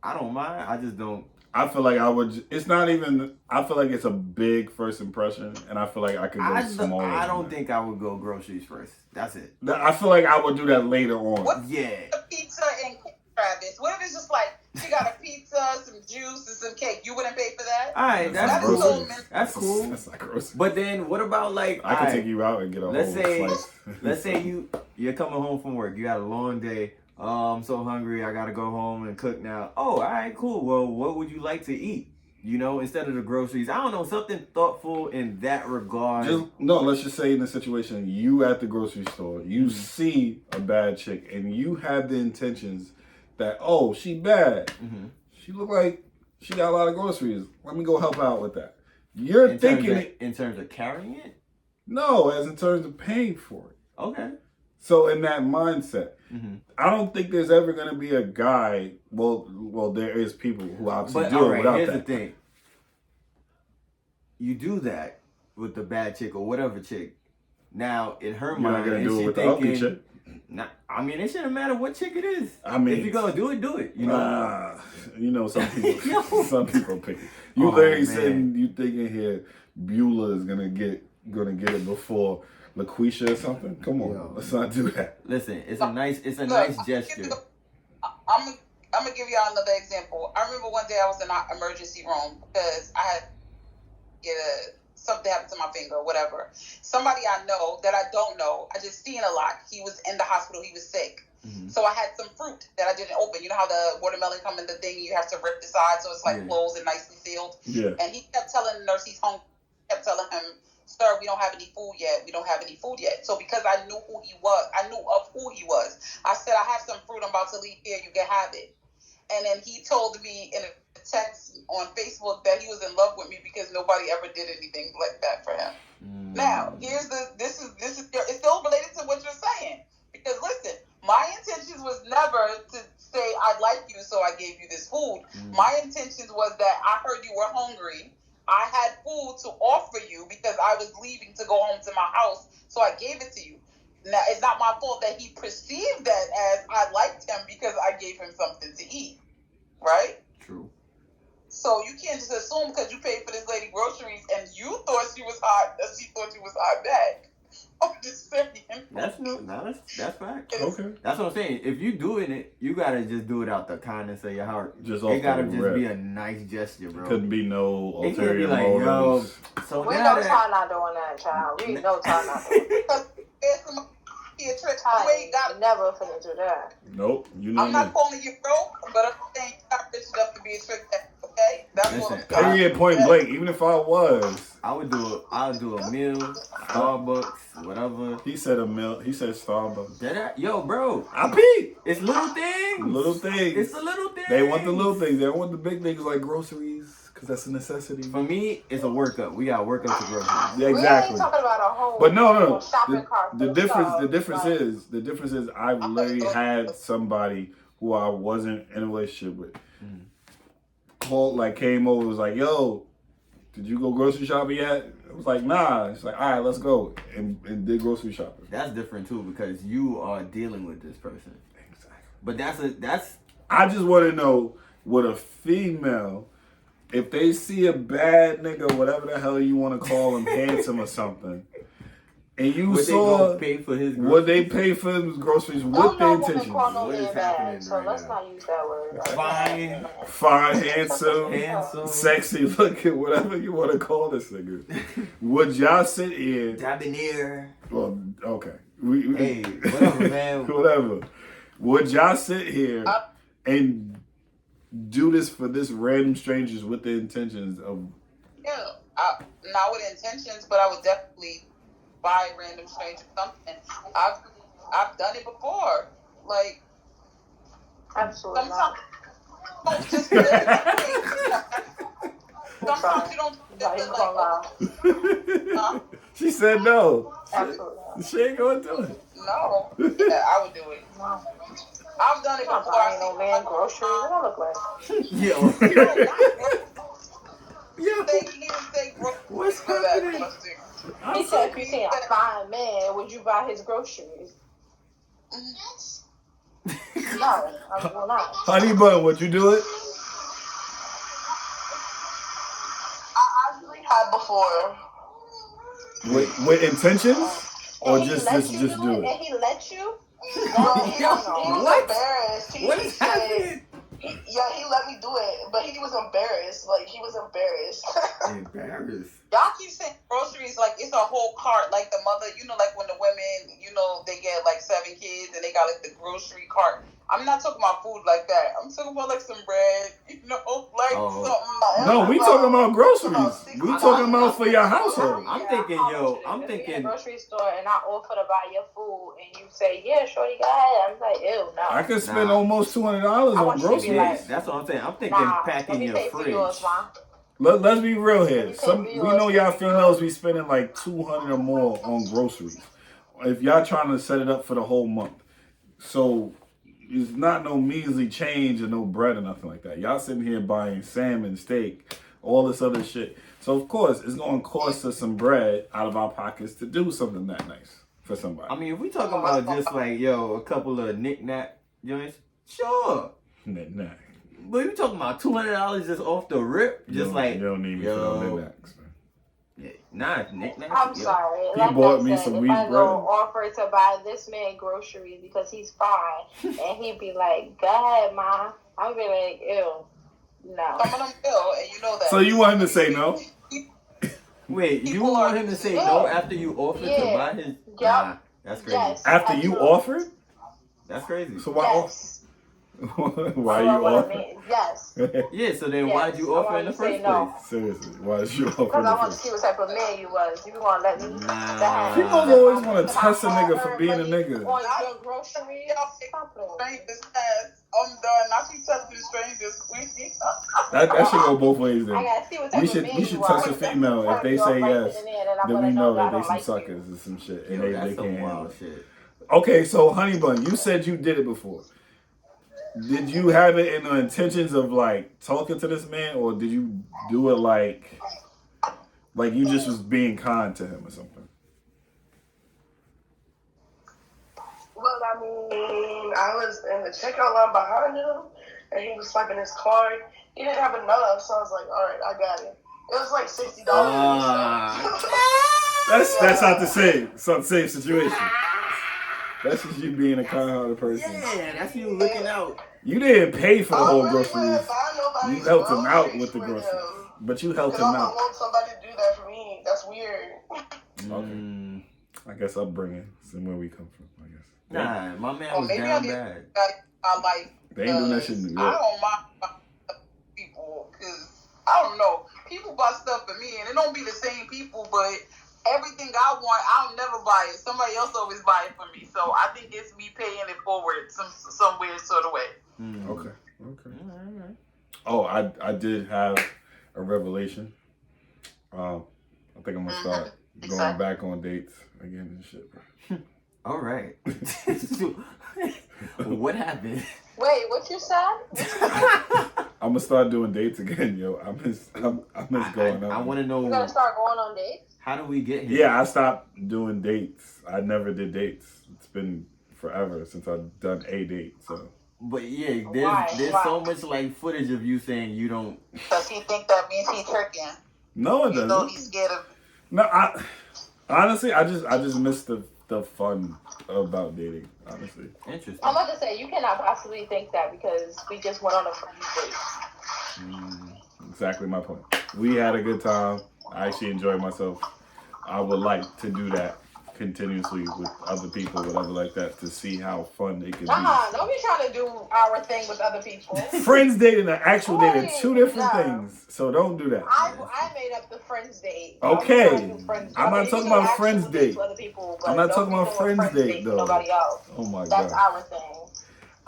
I don't mind. I just don't. I feel like I would. It's not even. I feel like it's a big first impression, and I feel like I could go smaller. I don't think I would go groceries first. That's it. I feel like I would do that later on. What's yeah. A pizza and cake, Travis? What if it's just like she got a pizza, some juice, and some cake? You wouldn't pay for that? All right, that's cool. That's cool. That's not groceries. But then what about like? I could take you out and get a whole slice. Let's say you're coming home from work. You got a long day. I'm so hungry. I gotta go home and cook now. Oh, all right, cool. Well, what would you like to eat? You know, instead of the groceries. I don't know, something thoughtful in that regard. Let's just say in the situation, you at the grocery store, you see a bad chick, and you have the intentions that, oh, she bad. She look like she got a lot of groceries. Let me go help out with that. You're thinking in terms of carrying it? No, as in terms of paying for it. Okay. So in that mindset, I don't think there's ever going to be a guy. Well, there is people who obviously do it without here's that. The thing. You do that with the bad chick or whatever chick. Now in her mind, you're not gonna do it with the ugly chick. I mean, it shouldn't matter what chick it is. I mean, if you're gonna do it. You know. You know, some people, some people pick it. You literally saying you thinking here, Beulah is gonna get it before LaQuisha or something. Come on, let's not do that. Listen, it's a nice gesture. I'm gonna give y'all another example. I remember one day I was in an emergency room because I had something happened to my finger or whatever. Somebody I know that I don't know, I just seen a lot. He was in the hospital. He was sick. So I had some fruit that I didn't open. You know how the watermelon come in the thing, you have to rip the side so it's like closed and nicely sealed? Yeah. And he kept telling the nurse he's hungry. Kept telling him, sir, we don't have any food yet. We don't have any food yet. So because I knew who he was, I knew of who he was. I said, I have some fruit. I'm about to leave here. You can have it. And then he told me in a text on Facebook that he was in love with me because nobody ever did anything like that for him. Now, this is it's still related to what you're saying. Because listen, my intentions was never to say I like you, so I gave you this food. My intentions was that I heard you were hungry. I had food to offer you because I was leaving to go home to my house, so I gave it to you. Now, it's not my fault that he perceived that as I liked him because I gave him something to eat, right? True. So you can't just assume because you paid for this lady groceries and you thought she was hot, that she thought you was hot back. I'm just saying. That's fact. Okay. That's what I'm saying. If you doing it, you gotta just do it out the kindness of your heart. It gotta just be a nice gesture, bro. Couldn't be no ulterior it can't be like, motives. So we know Ty not doing that, child. We know Ty not doing that. Never finna do that. Nope. You know I'm not calling you broke, but I'm saying you're not rich enough to be a trick. Okay, that's what I'm saying. Point blank. Even if I was, I would do a meal, Starbucks, whatever. He said a meal. He said Starbucks. Yo, bro, I peep. It's little things. Little things. It's the little things. They want the little things. They don't want the big things like groceries, because that's a necessity. For me, it's a workup. We got to work up to groceries. Yeah, exactly. We ain't talking about a whole. But no. Shopping cart. The difference is I've literally had somebody who I wasn't in a relationship with came over, was like, yo, did you go grocery shopping yet? It was like, nah. It's like, all right, let's go and did grocery shopping. That's different too because you are dealing with this person. Exactly. But that's. I just want to know what a female, if they see a bad nigga, whatever the hell you want to call him, handsome or something, and you Would saw they pay for his groceries? what they pay for his groceries with Don't the no woman intentions. call no What is man happening bad, so right let's now? not use that word. Fine. Handsome, sexy looking, whatever you want to call this nigga. Would y'all sit here? Debonair. Well, okay. Hey, whatever, man. Whatever. Would y'all sit here and do this for this random strangers with the intentions of? Yeah, not with intentions, but I would definitely buy random strangers something. I've done it before. Like Absolutely not. sometimes just sometimes you don't. Not even gonna lie. She said no. Absolutely not. She ain't gonna do it. No, yeah, I would do it. No. I've done it I'm not before. buying no man groceries. What I look like? Yo. He didn't say groceries. What's for that. happening? He said, if you see a fine man, would you buy his groceries? No, I will not. Honey bun, would you do it? I actually had before. With intentions? Or And he just let you do it? And he let you? He was What? embarrassed. What is happening? He let me do it, but he was embarrassed. Like, he was embarrassed. Embarrassed. Y'all keep saying groceries like it's a whole cart. Like the mother, like when the women, they get like 7 kids and they got like the grocery cart. I'm not talking about food like that. I'm talking about like some bread, something. No, we talking about groceries. We talking about for your household. I'm thinking, If you're in a grocery store and I offer to buy your food and you say, yeah, shorty, go ahead. I'm like, ew, no. I could spend Nah. almost $200 I on want you to be groceries. like, That's what I'm saying. I'm thinking packing let me your pay for fridge. yours, Ma. Let's be real here. You can't be We know yours, y'all baby. females be spending like $200 or more on groceries. If y'all trying to set it up for the whole month. So it's not no measly change or no bread or nothing like that. Y'all sitting here buying salmon, steak, all this other shit. So of course it's gonna cost us some bread out of our pockets to do something that nice for somebody. I mean, if we talking about just like, a couple of knick-knack joints, sure. Nah. But you talking about $200 just off the rip? Just like, you don't need me for no knickknacks, man. yeah, nah, knickknacks. I'm sorry. He Like bought I me said, some if wheat I bread. go offer to buy this man groceries because he's fine, and he'd be like, go ahead, Ma. I'd be like, ew, no. Some of them will, and you know that. So you want him to say no? Wait, you People want are- him to say Yeah. no after you offered to Yeah. buy his? Yup. Nah, that's crazy. Yes. After you Absolutely. offered? That's crazy. So why Yes. why I you love what I offer? mean. Yes. Yeah, so then Yes, why'd you I offer wanted in the to say first no. place? Seriously, why did you offer? Because I want to see what type of man you was. You want to let me Nah. Females always want to test a nigga for being a nigga. On your groceries. Stop it. Strangers ass. I'm done. Now she touching strangers. That should go both ways I then. gotta see what type We of should man we you should are. touch a female. If they You're say right yes, in the end, and I'm then we gonna know I that they don't some like you. suckers or some shit, and Yo, they that's can't some handle wild it. shit. Okay, so Honey Bun, you said you did it before. Did you have it in the intentions of like talking to this man, or did you do it like you just was being kind to him or something? Well, I mean, I was in the checkout line behind him, and he was swiping his card. He didn't have enough, so I was like, all right, I got it. It was like $60. That's not the same situation. That's just you being a kind-hearted person. Yeah, that's you looking out. You didn't pay for the whole I really wouldn't groceries. buy nobody's You helped him out groceries with the for groceries, him. but you helped Because him I don't out. want somebody to do that for me. That's weird. Mm. I guess upbringing is where we come from. I guess. Nah, my man Or was maybe down I need bad. I like. They ain't doing that shit in New I York. don't mind people because I don't know. People buy stuff for me, and it don't be the same people, but everything I want, I'll never buy it. Somebody else always buy it for me. So I think it's me paying it forward some weird sort of way. Mm. Okay. Alright. Oh, I did have a revelation. I think I'm gonna start going back on dates again and shit, bro. All right. What happened? Wait, what you said? I'm gonna start doing dates again, yo. I miss going out. I want to know. You gotta start going on dates. How do we get here? Yeah, I stopped doing dates. I never did dates. It's been forever since I've done a date. So. But yeah, Why? there's so much like footage of you saying you don't. Does he think that means he's tricking? No, it You know doesn't. he's scared of. No, honestly, I just miss the fun about dating. Honestly. Interesting. I'm about to say you cannot possibly think that because we just went on a friend date. Exactly my point. We had a good time. I actually enjoyed myself. I would like to do that continuously with other people, whatever like that, to see how fun it could be. Don't be trying to do our thing with other people. Friends dating and actual dating are two different things. So don't do that. I made up the friends date. Okay. I'm not talking about friends date. I'm not talking about friends date though. Nobody else. Oh my That's god. our thing.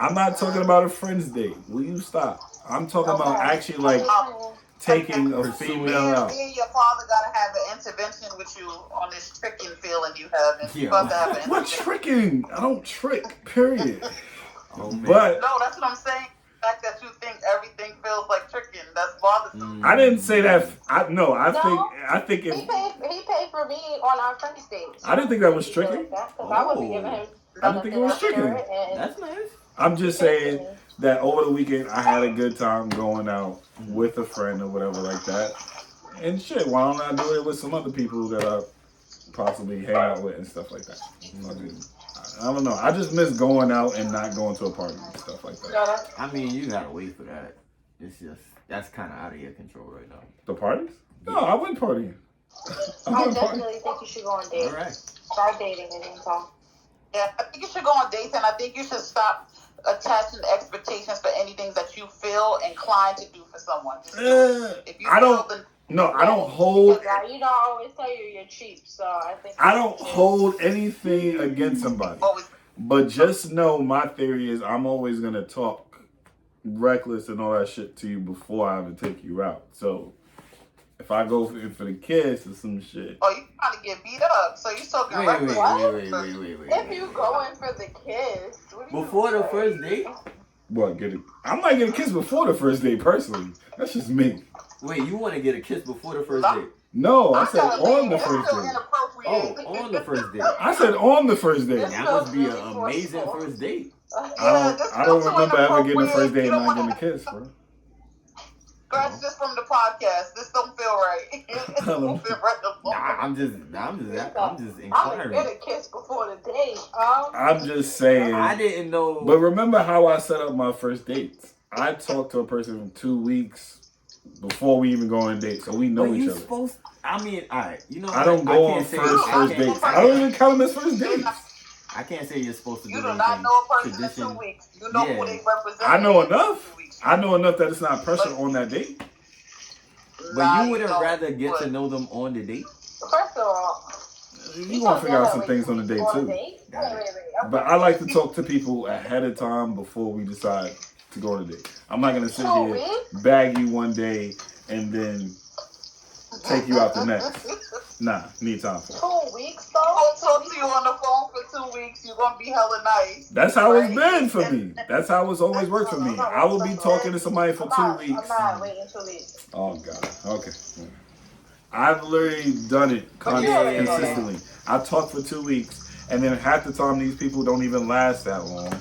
I'm not talking about a friends date. Will you stop? I'm talking about actually like taking a female out. Me and your father gotta have an intervention with you on this tricking feeling you have. And you got to have an What intervention. tricking? I don't trick, period. Oh, man. But No, that's what I'm saying. The fact that you think everything feels like tricking, that's bothersome. I didn't say that. I think He if paid for me on our friends date. I didn't think that was tricking. Because I wouldn't be giving him. I didn't think it was tricking. That's nice. I'm just saying that over the weekend I had a good time going out with a friend or whatever like that. And shit, why don't I do it with some other people that I possibly hang out with and stuff like that? I don't know. I just miss going out and not going to a party and stuff like that. I mean, you gotta wait for that. It's just that's kind of out of your control right now. The parties? No, I went partying. I definitely think you should go on dates. All right. Start dating and then talk. Yeah, I think you should go on dates, and I think you should stop attaching expectations for anything that you feel inclined to do for someone. Just do it. If you I don't. feel the- No, I don't hold. You don't always tell you you're cheap, so I think. I don't hold anything against somebody. always But just know my theory is I'm always gonna talk reckless and all that shit to you before I ever take you out. So if I go for the kiss or some shit. Oh, you trying to get beat up? So you talking reckless? Wait. If you go in for the kiss, Before the first date? What, I might get a kiss before the first date personally. That's just me. Wait, you want to get a kiss before the first date? No, I said gotta on leave. the That's first still date. inappropriate. Oh, on the first date. I said on the first date. That must be an amazing first date. I don't remember ever getting a first date and not getting a kiss, bro. Scratch this from the podcast. This don't feel right. This don't feel right at all. I'm just I'm gonna inquiring. get a kiss before the date. I'm just saying. I didn't know. But remember how I set up my first dates? I talked to a person for 2 weeks before we even go on a date, so we know each other. Supposed? I mean, all right. You know, I don't go on first dates. I don't even count them as first dates. I can't say you're supposed to do You do anything. not know a person in Tradition. 2 weeks. You know who they represent. I know in enough. 2 weeks. I know enough that it's not pressure on that date. But you wouldn't rather get to know them on the date? First of all, You want to figure out some things on the date too. Wait. But I like to talk to people ahead of time before we decide to go on a date. I'm not gonna sit 2 here, weeks? bag you one day, and then take you out the next. Nah, need time for it. 2 weeks I'll though. talk to you on the phone for 2 weeks. You're gonna be hella nice. That's how it's been for me. That's how it's always worked for me. I will be talking to somebody for 2 weeks. I'm not waiting 2 weeks. Oh God. Okay. I've literally done it consistently. I talk for 2 weeks, and then half the time these people don't even last that long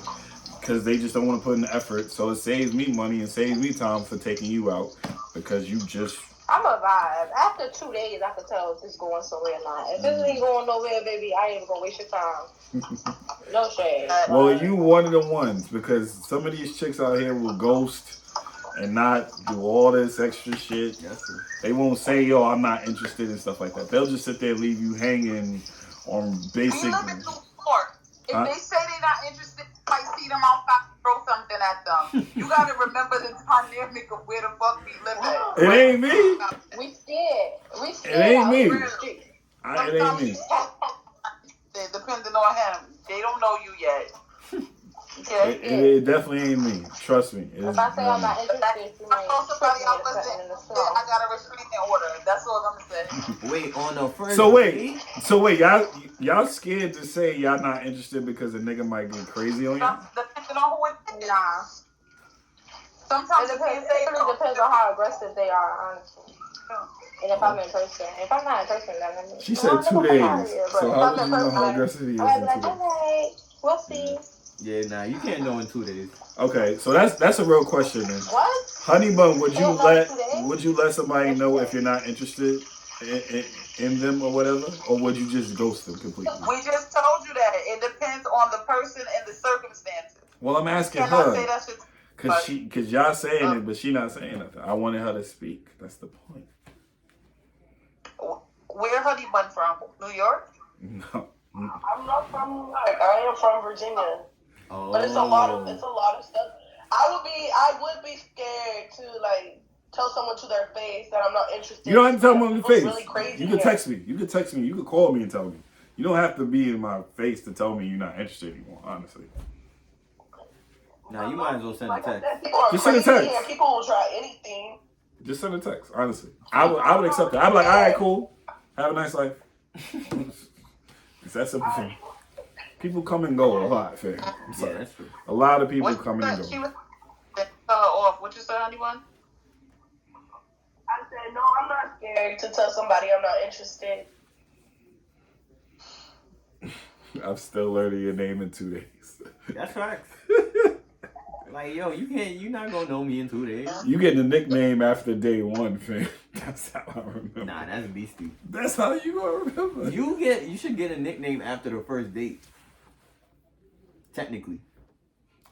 because they just don't want to put in the effort. So it saves me money and saves me time for taking you out because you just. I'm a vibe. After 2 days, I can tell if this going somewhere or not. If this ain't going nowhere, baby, I ain't even gonna waste your time. No shade. Well, you one of the ones because some of these chicks out here will ghost and not do all this extra shit. Yes, sir. They won't say, yo, I'm not interested and stuff like that. They'll just sit there and leave you hanging on basic. We live in New York. If they say they're not interested, you might see them outside and throw something at them. You gotta remember the dynamic of where the fuck we live at. It ain't me. We scared. We scared. It ain't me. Sometimes It ain't me. Depending on him, they don't know you yet. Okay. It definitely ain't me. Trust me. If I say I'm not interested, you I might saw somebody else put me listen. in the I snow. got a restraining order. That's all I'm gonna say. Wait, on the first So wait, y'all scared to say y'all not interested because a nigga might get crazy on you? Depending on who it is. Nah. Sometimes It you depends. can't say It really depends on how aggressive they are, honestly. And if I'm in person, if I'm not in person, then I mean, She said 2 days. So if how I'm would in you know how person, aggressive he is I might in be 2 like, days? okay, we'll see. Yeah, nah, you can't know in 2 days. Okay, so that's a real question then. What? Honey bun, would you Can't know in 2 days? let somebody know if you're not interested in them or whatever, or would you just ghost them completely? We just told you that it depends on the person and the circumstances. Well, I'm asking Cannot say her that shit. cause y'all saying it, but she not saying nothing. I wanted her to speak. That's the point. Where Honey Bun from? New York? No. I'm not from New York. I am from Virginia. Oh. But it's a lot of stuff. I would be scared to like tell someone to their face that I'm not interested. You don't have to tell them on the face. Really crazy You can text me. You can text me. You can call me and tell me. You don't have to be in my face to tell me you're not interested anymore, honestly. Now you might as well send a text. Just send a text. And people will try anything. Just send a text, honestly. I would accept it. I'd be like, all right, cool. Have a nice life. It's that simple for me. People come and go a lot, fam. I'm sorry. Yeah, that's true. A lot of people come and She go. was off. What you say, Honey Bun? I said, no, I'm not scared to tell somebody I'm not interested. I'm still learning your name in 2 days. That's facts. Like, yo, you're not gonna know me in 2 days. You getting a nickname after day 1, fam. That's how I remember. Nah, that's beastie. That's how you gonna remember. You should get a nickname after the first date. Technically.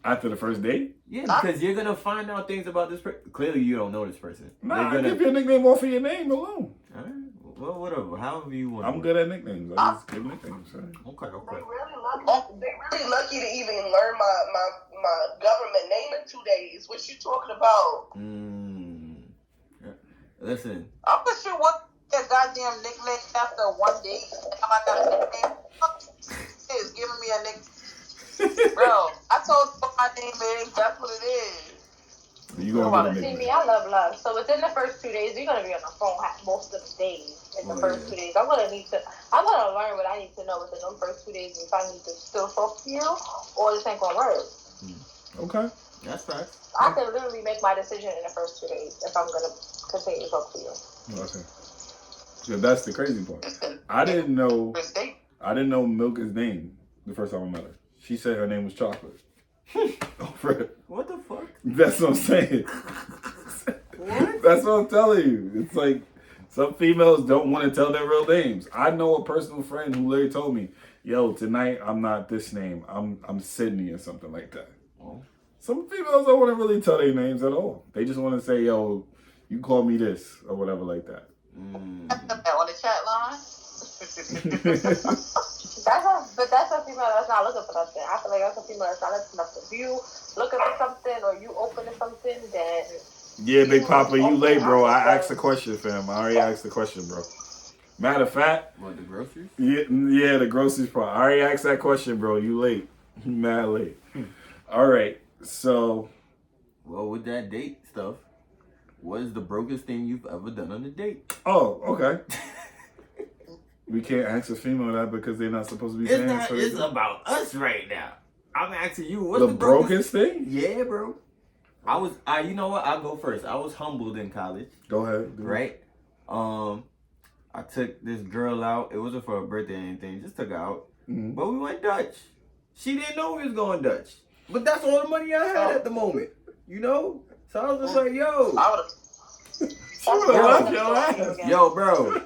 After the first date? Yeah, because you're gonna find out things about this person. Clearly, you don't know this person. Nah, I give you a nickname off of your name alone. Alright, well, whatever. However you want. I'm good at nicknames. I just give nicknames. Right? Okay. They really lucky to even learn my government name in 2 days. What you talking about? Yeah. Listen. I'm not sure what that goddamn nickname after one day. I got a nickname. Is giving me a nickname. Bro, I told you what my name is. That's what it is. You gonna get a See nickname. me, I love love. So within the first 2 days, you're gonna be on the phone most of the days. In the first 2 days, I'm gonna learn what I need to know within them first 2 days if I need to still talk to you or this ain't gonna work. Okay. That's right. I can literally make my decision in the first 2 days if I'm gonna continue to talk to you. Okay. Yeah, that's the crazy part. I didn't know Milka's name the first time I met her. She said her name was Chocolate. Oh, Fred. What the fuck? That's what I'm saying. What? That's what I'm telling you. It's like some females don't want to tell their real names. I know a personal friend who literally told me, "Yo, tonight I'm not this name. I'm Sydney or something like that." Oh. Some females don't want to really tell their names at all. They just want to say, "Yo, you call me this" or whatever like that. On the chat line. That's a female that's not looking for nothing. I feel like that's a female that's not looking for nothing. If you looking for something or you open to something, then Yeah, Big Papa, you late, bro. I asked the question, fam. I already asked the question, bro. Matter of fact, What, the groceries? yeah, the groceries part. I already asked that question, bro. You late. You mad late. All right, so. Well, with that date stuff, what is the brokest thing you've ever done on a date? Oh, okay. We can't ask a female that because they're not supposed to be saying it. It's about us right now. I'm asking you, what's The the brokest thing? Yeah, bro. You know what? I'll go first. I was humbled in college. Go ahead. Right? I took this girl out. It wasn't for a birthday or anything. Just took her out. Mm-hmm. But we went Dutch. She didn't know we was going Dutch. But that's all the money I had at the moment. You know? So I was just like, yo. She would have left your ass. Yo, bro.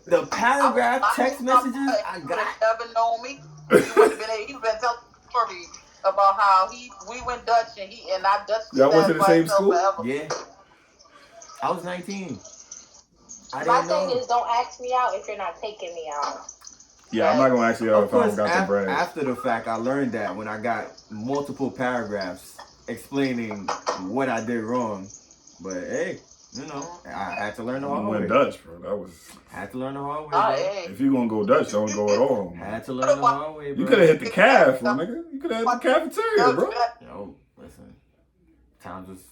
The paragraph text messages I got. Never known me. He would have been telling the story about how we went Dutch and I Dutch. Y'all went to the same school? Yeah. I was 19. my thing is, don't ask me out if you're not taking me out. Yeah, I'm not gonna ask you out if I don't got the bread. After the fact, I learned that when I got multiple paragraphs explaining what I did wrong. But hey, you know, I had to learn the hard way. Went Dutch, bro. That was. Had to learn the hard way, bro. If you gonna go Dutch, don't go at all. Had to learn the hard way, bro. You could have hit the calf, my nigga. You could have hit the cafeteria, bro. Yo, listen. Times was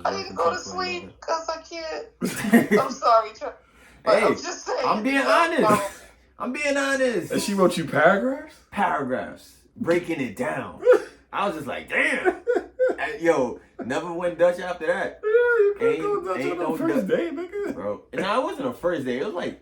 I need to go to sleep because I can't. I'm sorry, Trey. Hey, I'm just saying. I'm being honest. I'm being honest. And she wrote you paragraphs? Paragraphs. Breaking it down. I was just like, damn. Yo, never went Dutch after that. Yeah, you can't go Ain't- Dutch ain't on no the first Dutch. date, nigga. Bro. No, it wasn't a first date. It was like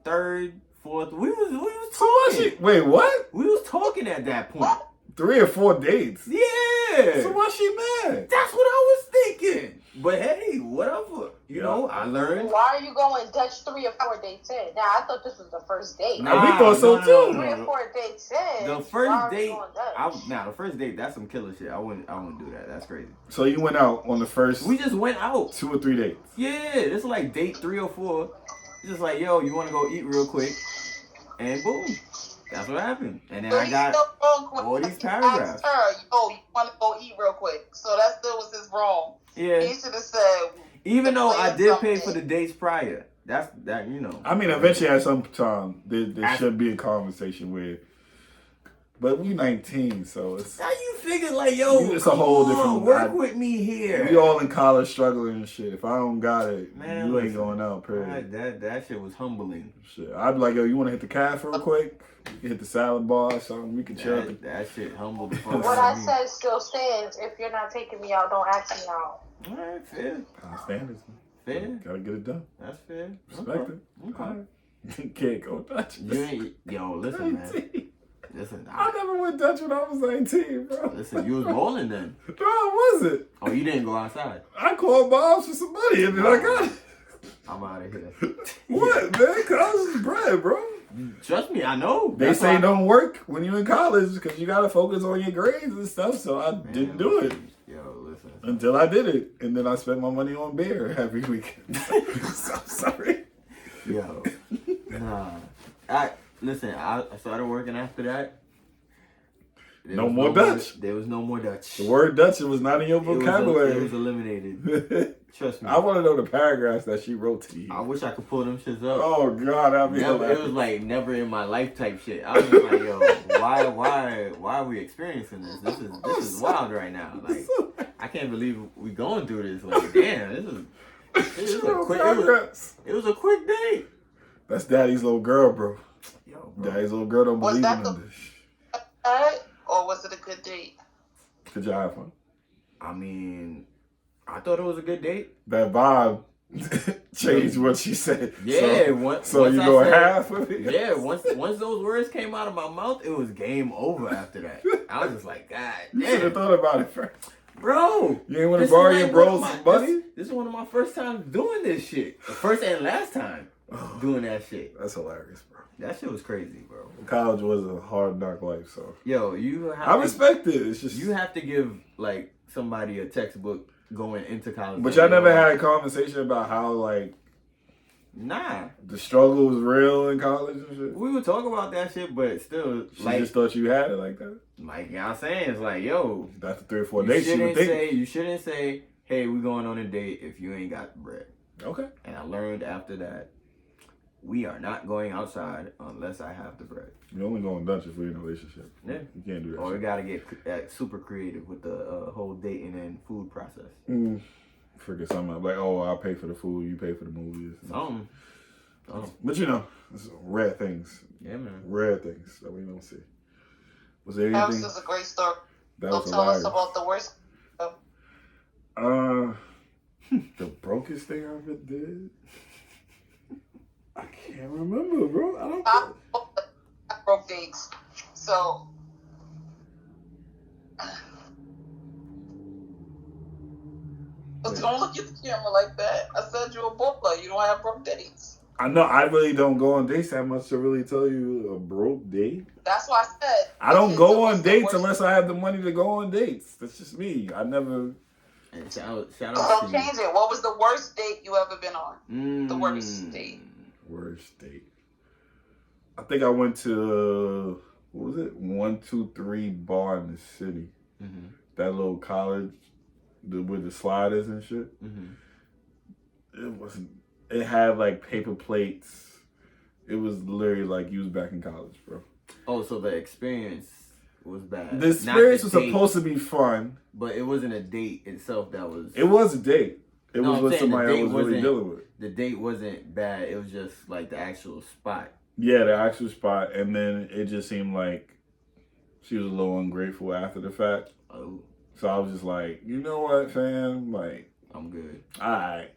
third, fourth. We was So what talking. Wait, what? We was talking at that point. 3 or 4 dates. Yeah. So why she mad? That's what I was thinking. But hey, whatever. You know, I learned. Why are you going Dutch 3 or 4 dates in? Now, I thought this was the first date. Nah, we thought so too. 3 or 4 dates in. The why first are we date, going Dutch? the first date, that's some killer shit. I wouldn't do that. That's crazy. So you went out on the first We just went out. 2 or 3 dates. Yeah, this is like date 3 or 4. It's just like, yo, you want to go eat real quick, and boom, that's what happened. And then I got all these paragraphs. Asked her, yo, you want to go eat real quick? So that still was his wrong. Yeah. He should have said. Even though I did pay something. for the dates prior, that's that you know. I mean, eventually at some time there should be a conversation where, but we 19, so it's Now you figure like, yo, it's a whole different. work with me here. We all in college struggling and shit. If I don't got it, Man, you ain't listen. going out. Period. That shit was humbling. Shit, I'd be like, yo, you want to hit the cafe real quick? You can hit the salad bar or something. We can chill. That shit humbled the fuck What out I of me. said still stands. If you're not taking me out, don't ask me out. All right, fair. Standards, man. Fair. Gotta get it done. That's fair. Respect it. Okay. Alright. Can't go Dutch. You ain't, yo, listen, man. 19. Listen, I never went Dutch when I was 19, bro. listen, you was bowling then. No, I wasn't. Oh, you didn't go outside. I called Bob's for some money and then I got it. I'm out of here. What, man? College is bread, bro. Trust me, I know. They That's say why- don't work when you're in college because you got to focus on your grades and stuff, so I didn't do it. Yo, listen. Until I did it. And then I spent my money on beer every weekend. So, I'm sorry. Yo, nah. Listen. I started working after that. There No was more Dutch. There was no more Dutch. The word Dutch was not in your vocabulary. It was eliminated. Trust me. I want to know the paragraphs that she wrote to you. I wish I could pull them shits up. Oh, God. I'd be Never, it was hilarious. like never in my life type shit. I was just like, yo, why are we experiencing this? This is wild right now. Like, I can't believe we going through this. Like, damn, this is a quick. It was a quick date. That's Daddy's little girl, bro. Yo, bro. Daddy's little girl don't Was believe that in the- this. Or was it a good date? Did y'all have fun? I mean, I thought it was a good date. That vibe changed what she said. Yeah, So once you I go said- half of it? Yeah, once those words came out of my mouth, it was game over after that. I was just like, God You should have damn. thought about it first. Bro. You ain't want this to borrow is your like one bros of my- some money? This is one of my first times doing this shit. The first and last time doing that shit. That's hilarious, bro. That shit was crazy, bro. College was a hard knock life, so Yo, you have I to, respect it. It's just you have to give like somebody a textbook going into college. But y'all never had a conversation about how like Nah. the struggle was real in college and shit. We would talk about that shit, but still, She like, just thought you had it like that. like you know what I'm saying, it's like, yo, After 3 or 4 you days, she would think. shouldn't say, hey, we going on a date if you ain't got bread. Okay. And I learned after that, we are not going outside unless I have the bread. You only going Dutch if we're in a relationship. Yeah. You can't do that. Or we shit. gotta get super creative with the whole dating and food process. Figure something out. Like, oh, I'll pay for the food, you pay for the movies. Something. But you know, it's rare things. Yeah, man. Rare things that we don't see. Was there That was anything just a great story. that So was tell us hilarious? about the worst. The brokest thing I ever did? I can't remember, bro. I don't. I broke dates. So don't look at the camera like that. I said you're a baller. You don't have broke dates. I know. I really don't go on dates that much to really tell you a broke date. That's why I said I don't okay, go so on what's the dates worst- unless I have the money to go on dates. That's just me. I never. And shout out Don't to you. change it. What was the worst date you ever been on? The worst date. Worst date. I think I went to what was it? 123 bar in the city. Mm-hmm. That little college with the sliders and shit. Mm-hmm. It wasn't. It had like paper plates. It was literally like you was back in college, bro. Oh, so the experience was bad. The Not experience was date, supposed to be fun. but it wasn't a date itself that was. It was a date. It No, was I'm with saying the somebody I date was really wasn't- dealing with. The date wasn't bad. It was just like the actual spot. Yeah, the actual spot, and then it just seemed like she was a little ungrateful after the fact. Oh, So I was just like, you know what, fam? Like, I'm good. All right.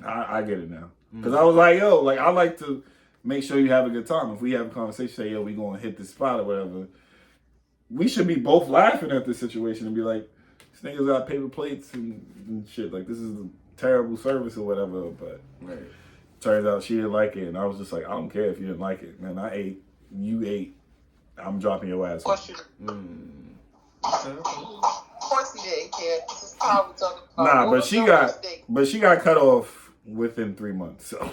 I get it now. Because I was like, yo, like, I like to make sure you have a good time. If we have a conversation, say, yo, we going to hit this spot or whatever, we should be both laughing at this situation and be like, this nigga's got paper plates and shit. Like, this is a terrible service or whatever. But turns out she didn't like it. And I was just like, I don't care if you didn't like it. Man, I ate. You ate. I'm dropping your ass. Of course you did. Of course he didn't care. This is how we talking about. Nah, but she got cut off within 3 months. So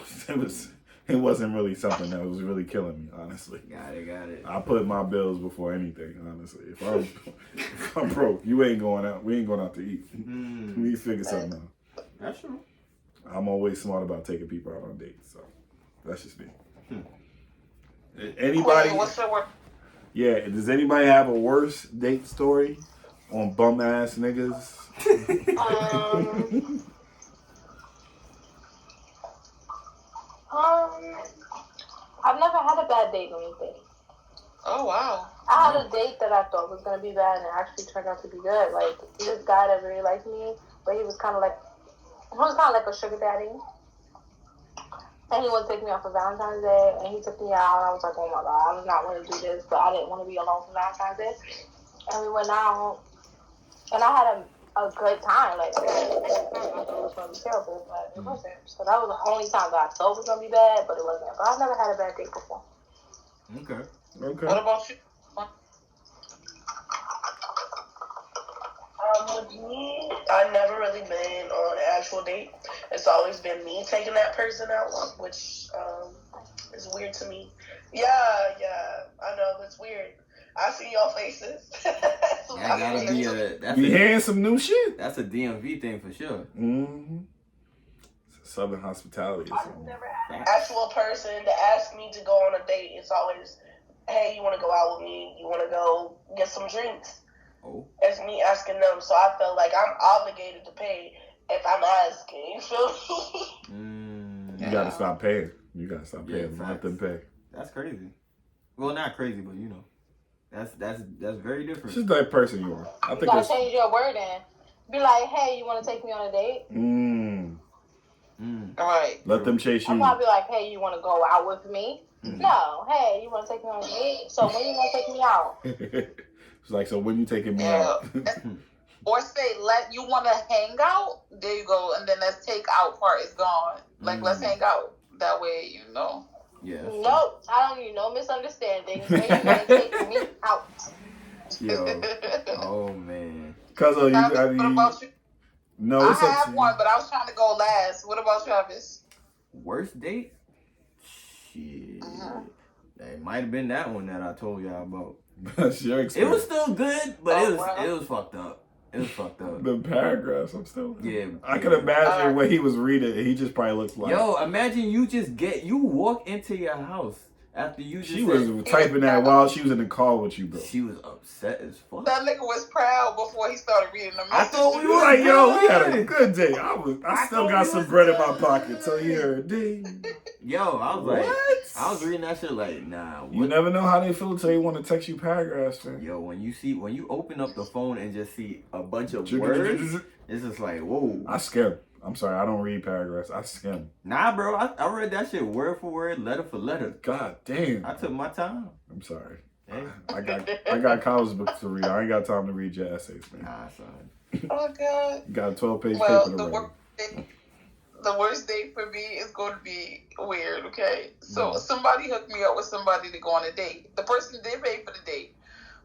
it wasn't really something that was really killing me, honestly. Got it. I put my bills before anything, honestly. If I'm broke, you ain't going out. We ain't going out to eat. We need to figure something out. That's true. I'm always smart about taking people out on dates, so that's just me. Anybody? What's your word? Yeah, does anybody have a worse date story on bum ass niggas? I've never had a bad date or anything. Oh wow. I had a date that I thought was gonna be bad, and it actually turned out to be good. Like this guy that really liked me, but he was kind of like a sugar daddy. And he wanted to take me out for Valentine's Day, and he took me out, and I was like, oh my God, I did not want to do this, but I didn't want to be alone for Valentine's Day. And we went out, and I had a good time. Like, I thought it was going to be terrible, but it wasn't. So that was the only time that I thought it was going to be bad, but it wasn't. But I've never had a bad date before. Okay. What about you? With me, I've never really been on an actual date. It's always been me taking that person out, which is weird to me. Yeah, I know, it's weird. I see y'all faces. That gotta be be hearing some new shit. That's a DMV thing for sure. Mm-hmm. Southern hospitality. I've never had an actual person to ask me to go on a date. It's always, hey, you want to go out with me? You want to go get some drinks? Oh. It's me asking them, so I feel like I'm obligated to pay if I'm asking. You feel me? You gotta stop paying. You gotta stop paying. Yeah, Let them pay. That's crazy. Well, not crazy, but you know, that's very different. It's just that person you are. I You think gotta change your word in. Be like, hey, you want to take me on a date? All right. Let them chase you. I'm not be like, hey, you want to go out with me? No. Hey, you want to take me on a date? So when you gonna take me out? It's like, so when you taking me out? Or say, you want to hang out? There you go. And then that take out part is gone. Like, let's hang out. That way, you know. Yeah. Nope. I don't need no misunderstandings. When you gonna take me out? Yo. Oh, man. Cause of Travis, what about you? No, it's I up to have you. one, but I was trying to go last. What about Travis? Worst date? Shit. It might have been that one that I told y'all about. That's your experience. It was still good, but it was fucked up. It was fucked up. The paragraphs, I'm still. Yeah. I could imagine when he was reading it, he just probably looked like. Yo, imagine you walk into your house after you just. She was typing that while she was in the car with you, bro. She was upset as fuck. That nigga was proud before he started reading the message. I thought we He was like, yo, we had a good day. I still got some bread in my pocket. So you heard ding. Yo, I was like, What? I was reading that shit like, nah. You never know how they feel until they want to text you paragraphs, man. Yo, when you open up the phone and just see a bunch of words, it's just like, whoa. I skim. I'm sorry, I don't read paragraphs. I skim. Nah, bro, I read that shit word for word, letter for letter. God damn. I took my time. I'm sorry. Hey. I got college books to read. I ain't got time to read your essays, man. Nah, son. Oh, God. You got a 12-page Well, paper to write. The worst date for me is going to be weird, okay? So somebody hooked me up with somebody to go on a date. The person did pay for the date.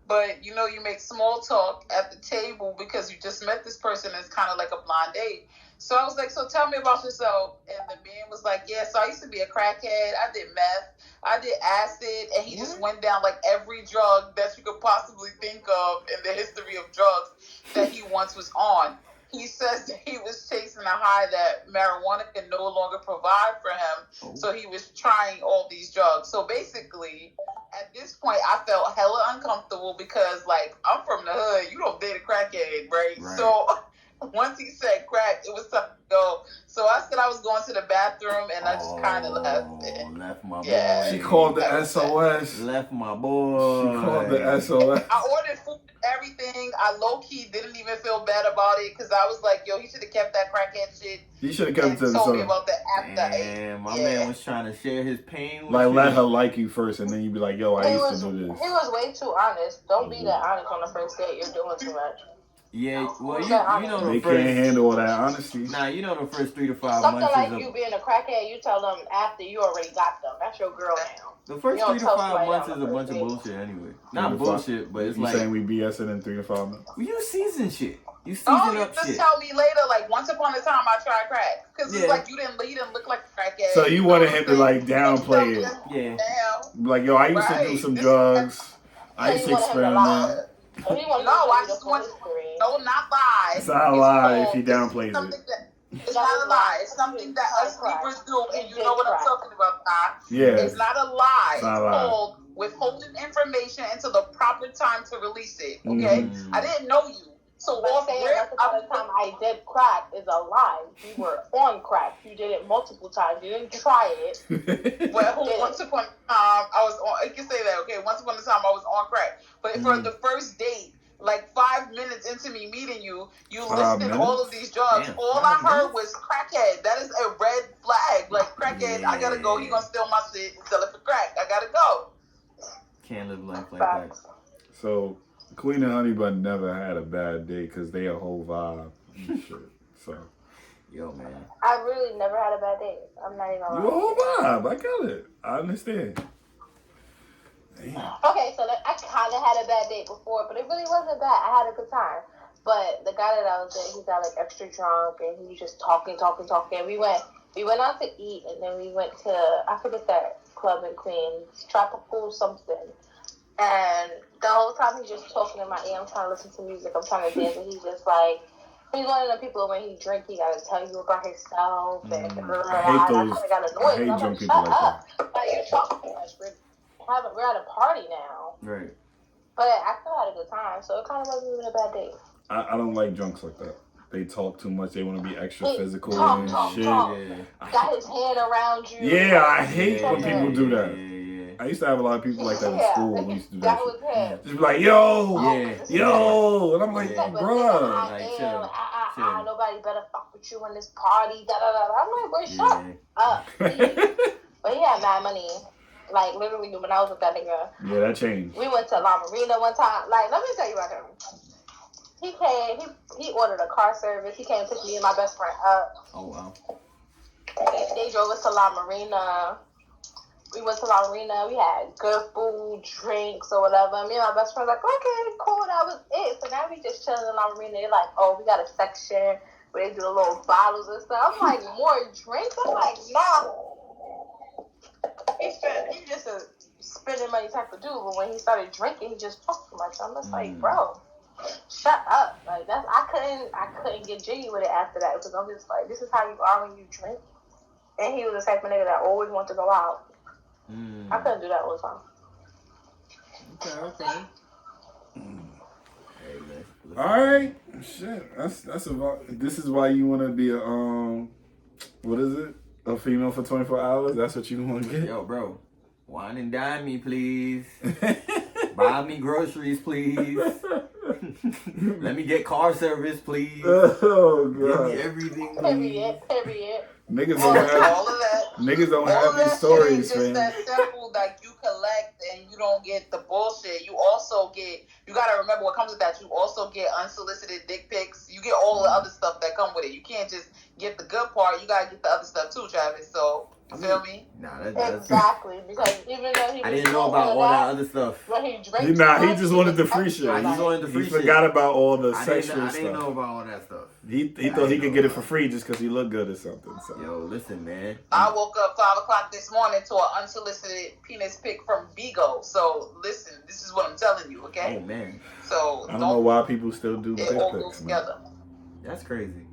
But, you know, you make small talk at the table because you just met this person and it's kind of like a blind date. So I was like, so tell me about yourself. And the man was like, yeah, so I used to be a crackhead. I did meth. I did acid. And he just went down like every drug that you could possibly think of in the history of drugs that he once was on. He says that he was chasing a high that marijuana can no longer provide for him. So he was trying all these drugs. So basically, at this point, I felt hella uncomfortable because, like, I'm from the hood. You don't date a crackhead, right? So once he said crack, it was time to go. So I said I was going to the bathroom, and I just kind of left. Left my She called the SOS. Left my boy. She called the SOS. I ordered food everything. I low-key didn't even feel bad about it because I was like, yo, he should have kept that crackhead shit. He should have kept it to told me himself. about that after. Damn, my man was trying to share his pain with Like, you. let her like you first, and then you be like, yo, I used to do this. He was way too honest. Don't be that honest on the first date. You're doing too much. Yeah, well, you know They the first, can't handle all that honesty. Nah, you know the first 3 to 5 Something months like is you being a crackhead, you tell them after you already got them. That's your girl now. the first You don't 3 to tell 5 somebody months on is the a bunch first of date. bullshit anyway. Not bullshit, but it's you like saying we BSing in 3 to 5 months. you season shit. You season Oh, you up just shit. tell me later, like, once upon a time I tried crack. Because it's like you didn't look like a crackhead. So you wanted him to like downplay it. Yeah. Like, yo, I used to do some drugs. I used to experiment. No, I just want no, not lie. It's not a lie if he downplays it. It's not a lie. It's something that us sleepers do, and you know what I'm talking about, Ty. Yeah. It's not a lie. It's not a lie. called withholding information until the proper time to release it. Okay? I didn't know you. So But saying that's the time I did crack is a lie. You were on crack. You did it multiple times. You didn't try it. Well, once upon a time, I was on, I can say that, okay? Once upon a time, I was on crack. But for the first date, like 5 minutes into me meeting you, you listed all of these drugs. Damn, all I heard was crackhead. That is a red flag. Like, crackhead, I gotta go. He gonna steal my shit and sell it for crack. I gotta go. Can't live life like that. So, Queen and Honey Bun never had a bad day because they a whole vibe and shit. So, Yo, man. I really never had a bad day. I'm not even you a whole vibe. I got it. I understand. Damn. Okay, so I kind of had a bad date before, but it really wasn't bad. I had a good time. But the guy that I was with, he got like extra drunk, and he was just talking. We went out to eat, and then we went to, I forget that club in Queens, Tropical something. And the whole time he's just talking in my ear. I'm trying to listen to music. I'm trying to dance, and he's just like, he's one of the people when he drink, he gotta tell you about himself. And I hate those. I hate drunk people like that. Like, you're talking too much. We're at a party now. Right. But I still had a good time, so it kind of wasn't even a bad day. I don't like drunks like that. They talk too much. They want to be extra physical Talk. shit. Yeah. Got his hand around you. Yeah, I hate when people do that. Yeah. I used to have a lot of people like that in school. We used to do That that was shit. him. Just be like, yo, Yeah. yo. And I'm like, Yeah. bruh. Like, chill. Nobody better fuck with you in this party. Da, da, da. I'm like, boy, shut up. But he had mad money. Like, literally, when I was with that nigga. Yeah, that changed. We went to La Marina one time. Like, let me tell you about him. He came, he ordered a car service. He came and picked me and my best friend up. Oh, wow. They drove us to La Marina. We went to La Marina. We had good food, drinks, or whatever. Me and my best friend was like, okay, cool. That was it. So now we just chilling in La Marina. They're like, oh, we got a section where they do the little bottles and stuff. I'm like, more drinks? I'm like, no. He just a spending money type of dude. But when he started drinking, he just talked too much. I'm just like, bro, shut up. Like, I couldn't get jiggy with it after that because I'm just like, this is how you are when you drink. And he was the type of nigga that always wanted to go out. I couldn't do that all the time. Okay. All right, shit. That's about. This is why you want to be a what is it? A female for 24 hours? That's what you want to get? Yo, bro. Wine and dine me, please. Buy me groceries, please. Let me get car service, please. Oh god. Give me everything. Period. Niggas don't have these stories, just man. that simple. Like, you collect and you don't get the bullshit. You also get. You gotta remember what comes with that. You also get unsolicited dick pics. You get all the other stuff that come with it. You can't just get the good part. You gotta get the other stuff too, Travis. So, you feel me? Nah, that's Exactly. Because even though he was I didn't know about all that other stuff. when he drank, He just wanted the free shit. He just wanted the free He shit. forgot about all the I sexual didn't know stuff. about all that stuff. He thought he could get it for free just because he looked good or something. So. Yo, listen, man. I woke up 5 o'clock this morning to an unsolicited penis pic from Bigo. So listen, this is what I'm telling you, okay? Oh, man. So I don't know why people still do dick it all goes pics, man. together. That's crazy.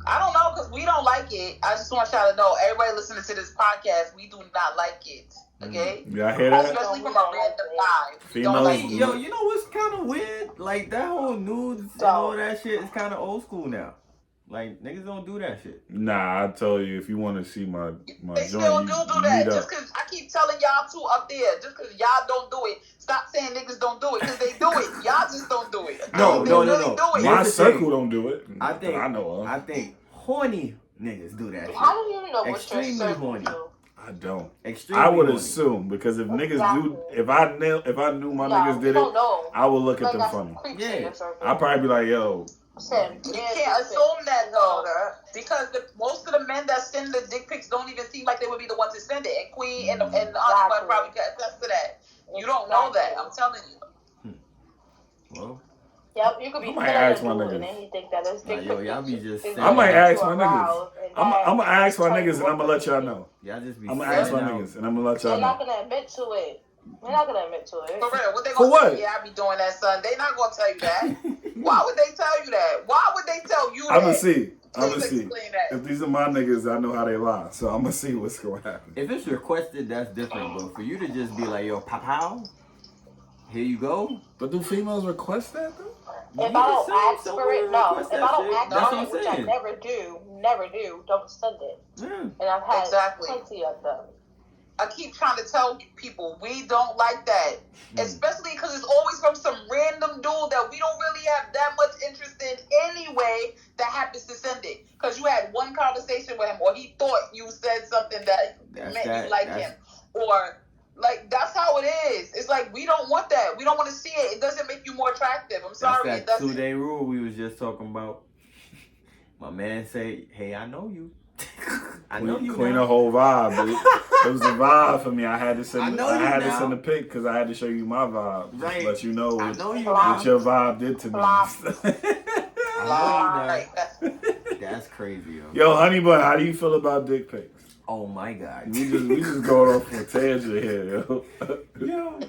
I don't know, because we don't like it. I just want y'all to know, everybody listening to this podcast, we do not like it. Okay? Y'all hear that? Especially from a random guy. We don't Females- like it. Yo, you know what's kind of weird? Like, that whole nudes and all that shit is kind of old school now. Like niggas don't do that shit. Nah, I told you if you want to see my They joint, still you do that. meet up. Just because I keep telling y'all two up there, just because y'all don't do it, stop saying niggas don't do it, because they do it. Y'all just don't do it. No. Do it. My Here's the circle thing. don't do it. I think that I know of. I think horny niggas do that shit. How do you know what your Extremely circle horny. do? I don't. Extremely I would horny. assume because if niggas Exactly. do, if I knew my No, niggas you did don't it, know. I would look at Like, them that's funny. creeps Yeah. in your circle. I'd probably be like, yo, Said, You yeah, can't dick assume pic. that though, because most of the men that send the dick pics don't even seem like they would be the ones to send it. And Queen and Honey Exactly. probably can attest to that. You don't know that. I'm telling you. Well, Yep, you could be I might feeling ask a my dude nniggas. and then he think that his dick yo, pic y'all be is just is saying I might making that. ask you my niggas. aroused, and I'm that gonna ask my turns niggas you and I'm gonna on let to y'all it. know. Y'all just be I'm gonna ask my sending out. niggas and I'm gonna let They're y'all not know. gonna admit to it. They're not gonna admit to it. For real, what they For gonna what? say? Yeah, I be doing that, son. They not gonna tell you that. Why would they tell you that? Why would they tell you that? I'm gonna see. I'm Please gonna see. explain that. If these are my niggas, I know how they lie. So I'm gonna see what's gonna happen. If it's requested, that's different. But for you to just be like, yo, pow, here you go. But do females request that though? If I don't ask for it, no. If I don't ask that's for what it, I'm which I saying. never do, don't send it. Yeah. And I've had Exactly. plenty of them. I keep trying to tell people we don't like that, especially because it's always from some random dude that we don't really have that much interest in anyway that happens to send it because you had one conversation with him or he thought you said something that meant you like him or like that's how it is. It's like we don't want that. We don't want to see it. It doesn't make you more attractive. I'm sorry. That's It that doesn't. 2-day rule we was just talking about. My man say, hey, I know you. I know you Queen now. a whole vibe. It was a vibe for me. I had to send. I I had to now. send a pic because I had to show you my vibe. Right. Let you know I know you what now. your vibe did to me. I know you now. That's crazy, yo. Yo, honey bun, how do you feel about dick pics? Oh my God. We just going off a tangent here, yo. Yo.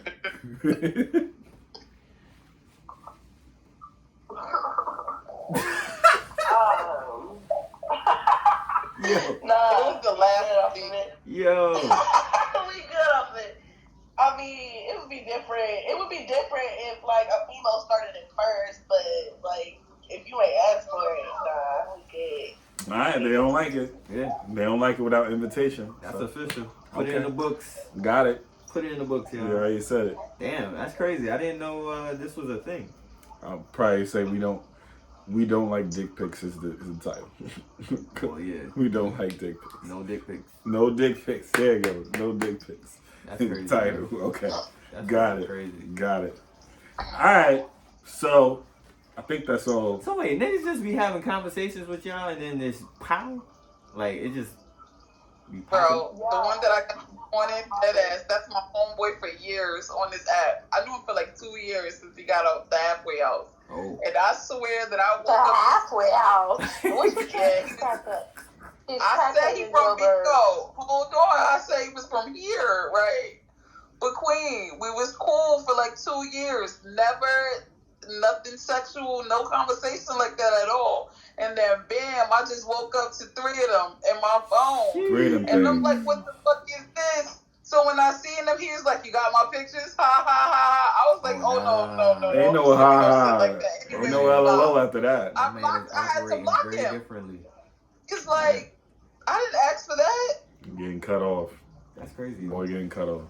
Yo. Nah, It was the last off of it. Yo. We good off it. I mean, it would be different. It would be different if like a female started it first, but like if you ain't asked for it, nah, we good. Alright, they don't like it. Yeah. They don't like it without invitation. That's so. official. Put it Okay. in the books. Got it. Put it in the books, yo. You already said it. Damn, that's crazy. I didn't know this was a thing. I'll probably say we don't like dick pics is the title. Well, yeah. We don't like dick pics. No dick pics. No dick pics. There you go. No dick pics. That's crazy. Title. Okay. That's Got it. crazy. Got it. Alright. So I think that's all. So wait, niggas just be having conversations with y'all and then this pow? Like it just be popping? Bro, the one that I got on it, that ass, that's my homeboy for years on this app. I knew him for like 2 years since he got out the halfway house. Oh. And I swear that I woke The up. halfway out. What's with Yeah, you? I said he from Vico. Hold on, I say he was from here, right? But Queen, we was cool for like 2 years. Never nothing sexual, no conversation like that at all. And then bam, I just woke up to 3 of them in my phone. 3 of them And I'm things. like, what the fuck is this? So when I seen him, he was like, you got my pictures? Ha ha ha. I was like, no. Ain't no Don't ha say ha. like that. Ain't Anyway, no LOL after that. I That man blocked- is I had to operating block very him. differently. It's like, I didn't ask for that. Getting cut off. That's crazy. Boy getting cut off.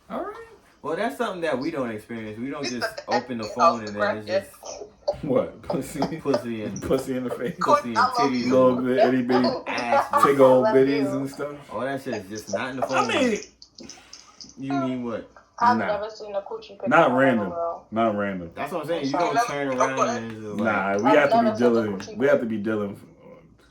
Alright. Well, that's something that we don't experience. We don't just open the phone and then it's just What? Pussy? pussy and Pussy in the face? pussy and titties Little and bit, itty bitty, ass. big old bitties and stuff. All that shit is just not in the I phone. mean, You mean what? I've Nah. never seen a coochie picture. not on random. LOL. Not random. That's what I'm saying. You don't turn around and it's just like, Nah, we I've have to never be seen a dealing. coochie We have to be dealing.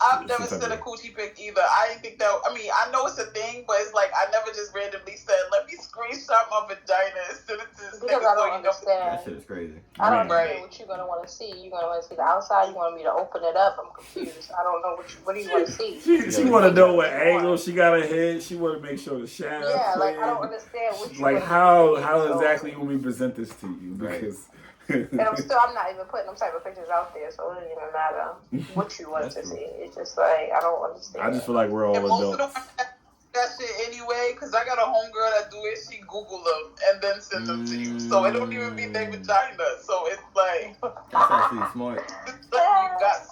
I've never some seen a type of- coochie pic either. I didn't think that. I mean, I know it's a thing, but it's like I never just randomly said, "Let me screenshot my vagina and send it to this Because nigga." I so don't you know. understand. that shit is crazy. I don't Right. understand what you're gonna want to see. You're gonna want to see the outside. You want me to open it up? I'm confused. I don't know what do you want to see. She want to know what angle she got her head. She want to make sure the shaft. Yeah, like I clear. don't understand what you Like want how me to see. how So- exactly when we present this to you Right. because. And I'm not even putting them type of pictures out there, so it doesn't even matter what you want to That's see. true. It's just like I don't understand. I just feel like we're all And most of the adults. women that shit anyway, because I got a homegirl that do it. She Google them and then send them to you, so it don't even be their vagina. So it's like That's actually smart. it's like you got. That's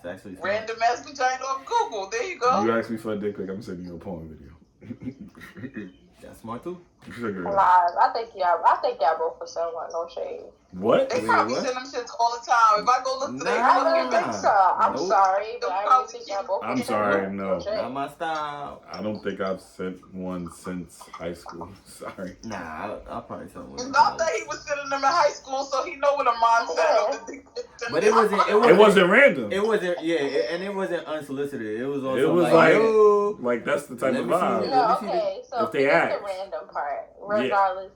actually smart. Random ass vagina off Google. There you go. You asked me for a dick pic, I'm sending you a porn video. That's smart too. Figure it out. Lies. I think y'all both for someone. No shade. What? They Wait, probably what? send them shits all the time. If I go look today, Nah. I don't think so. I'm Nope. sorry, but Don't I really probably think y'all both. I'm for sorry, someone. no. shade. Not my style. I don't think I've sent one since high school. Sorry. Nah, I'll probably tell him. not that he was sending them in high school, so he know what a mindset of the dick. But it wasn't. It wasn't random. It wasn't. Yeah, and it wasn't unsolicited. It was also It was like, like, yo. like that's the type Let of me see vibe. it. No, okay. So If they forget ask. the random part, regardless.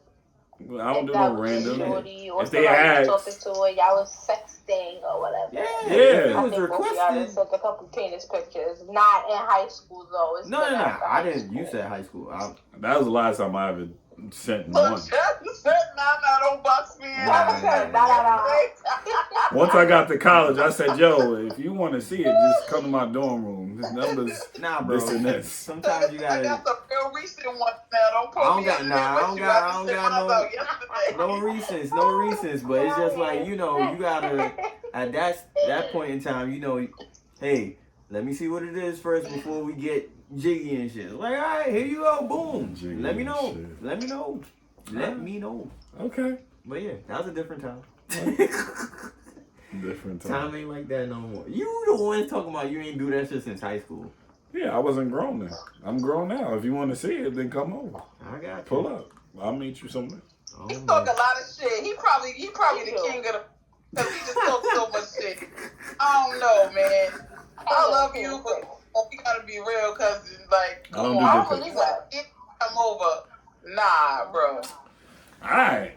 I don't if do that no was random. Shorty or If they somebody ask, talking to her, y'all was sexting or whatever. Yeah, Yeah. It I was think both of y'all requested. sent a couple penis pictures. Not in high school though. It's No. been after I high didn't. school. You said high school. that was the last time I ever sent So one. just said, nah, don't box me in. Nah. Once I got to college, I said, yo, if you want to see it, just come to my dorm room. His number's Nah, bro. this and this. Sometimes you I gotta. got some real recent ones now. Don't I put don't me got- in nah, there I with don't you. got- I I don't just got sent mine no- out yesterday. No recents. But it's just like, you know, you gotta at that point in time, you know, hey, let me see what it is first before we get jiggy and shit. Like, all right, here you go, boom. Jiggy Let me and know. shit. Let me know. Let me know. Okay. But yeah, that was a different time. Different time. Time ain't like that no more. You the ones talking about you ain't do that shit since high school. Yeah, I wasn't grown then. I'm grown now. If you want to see it, then come over. I got you. Pull up. I'll meet you somewhere. Oh, He man. talk a lot of shit. He probably the king of the. Cause he just talks so much shit. I don't know, man. I love you, but we gotta be real, cause like, I don't come do on, dick pics. you want to come over? Nah, bro. Alright.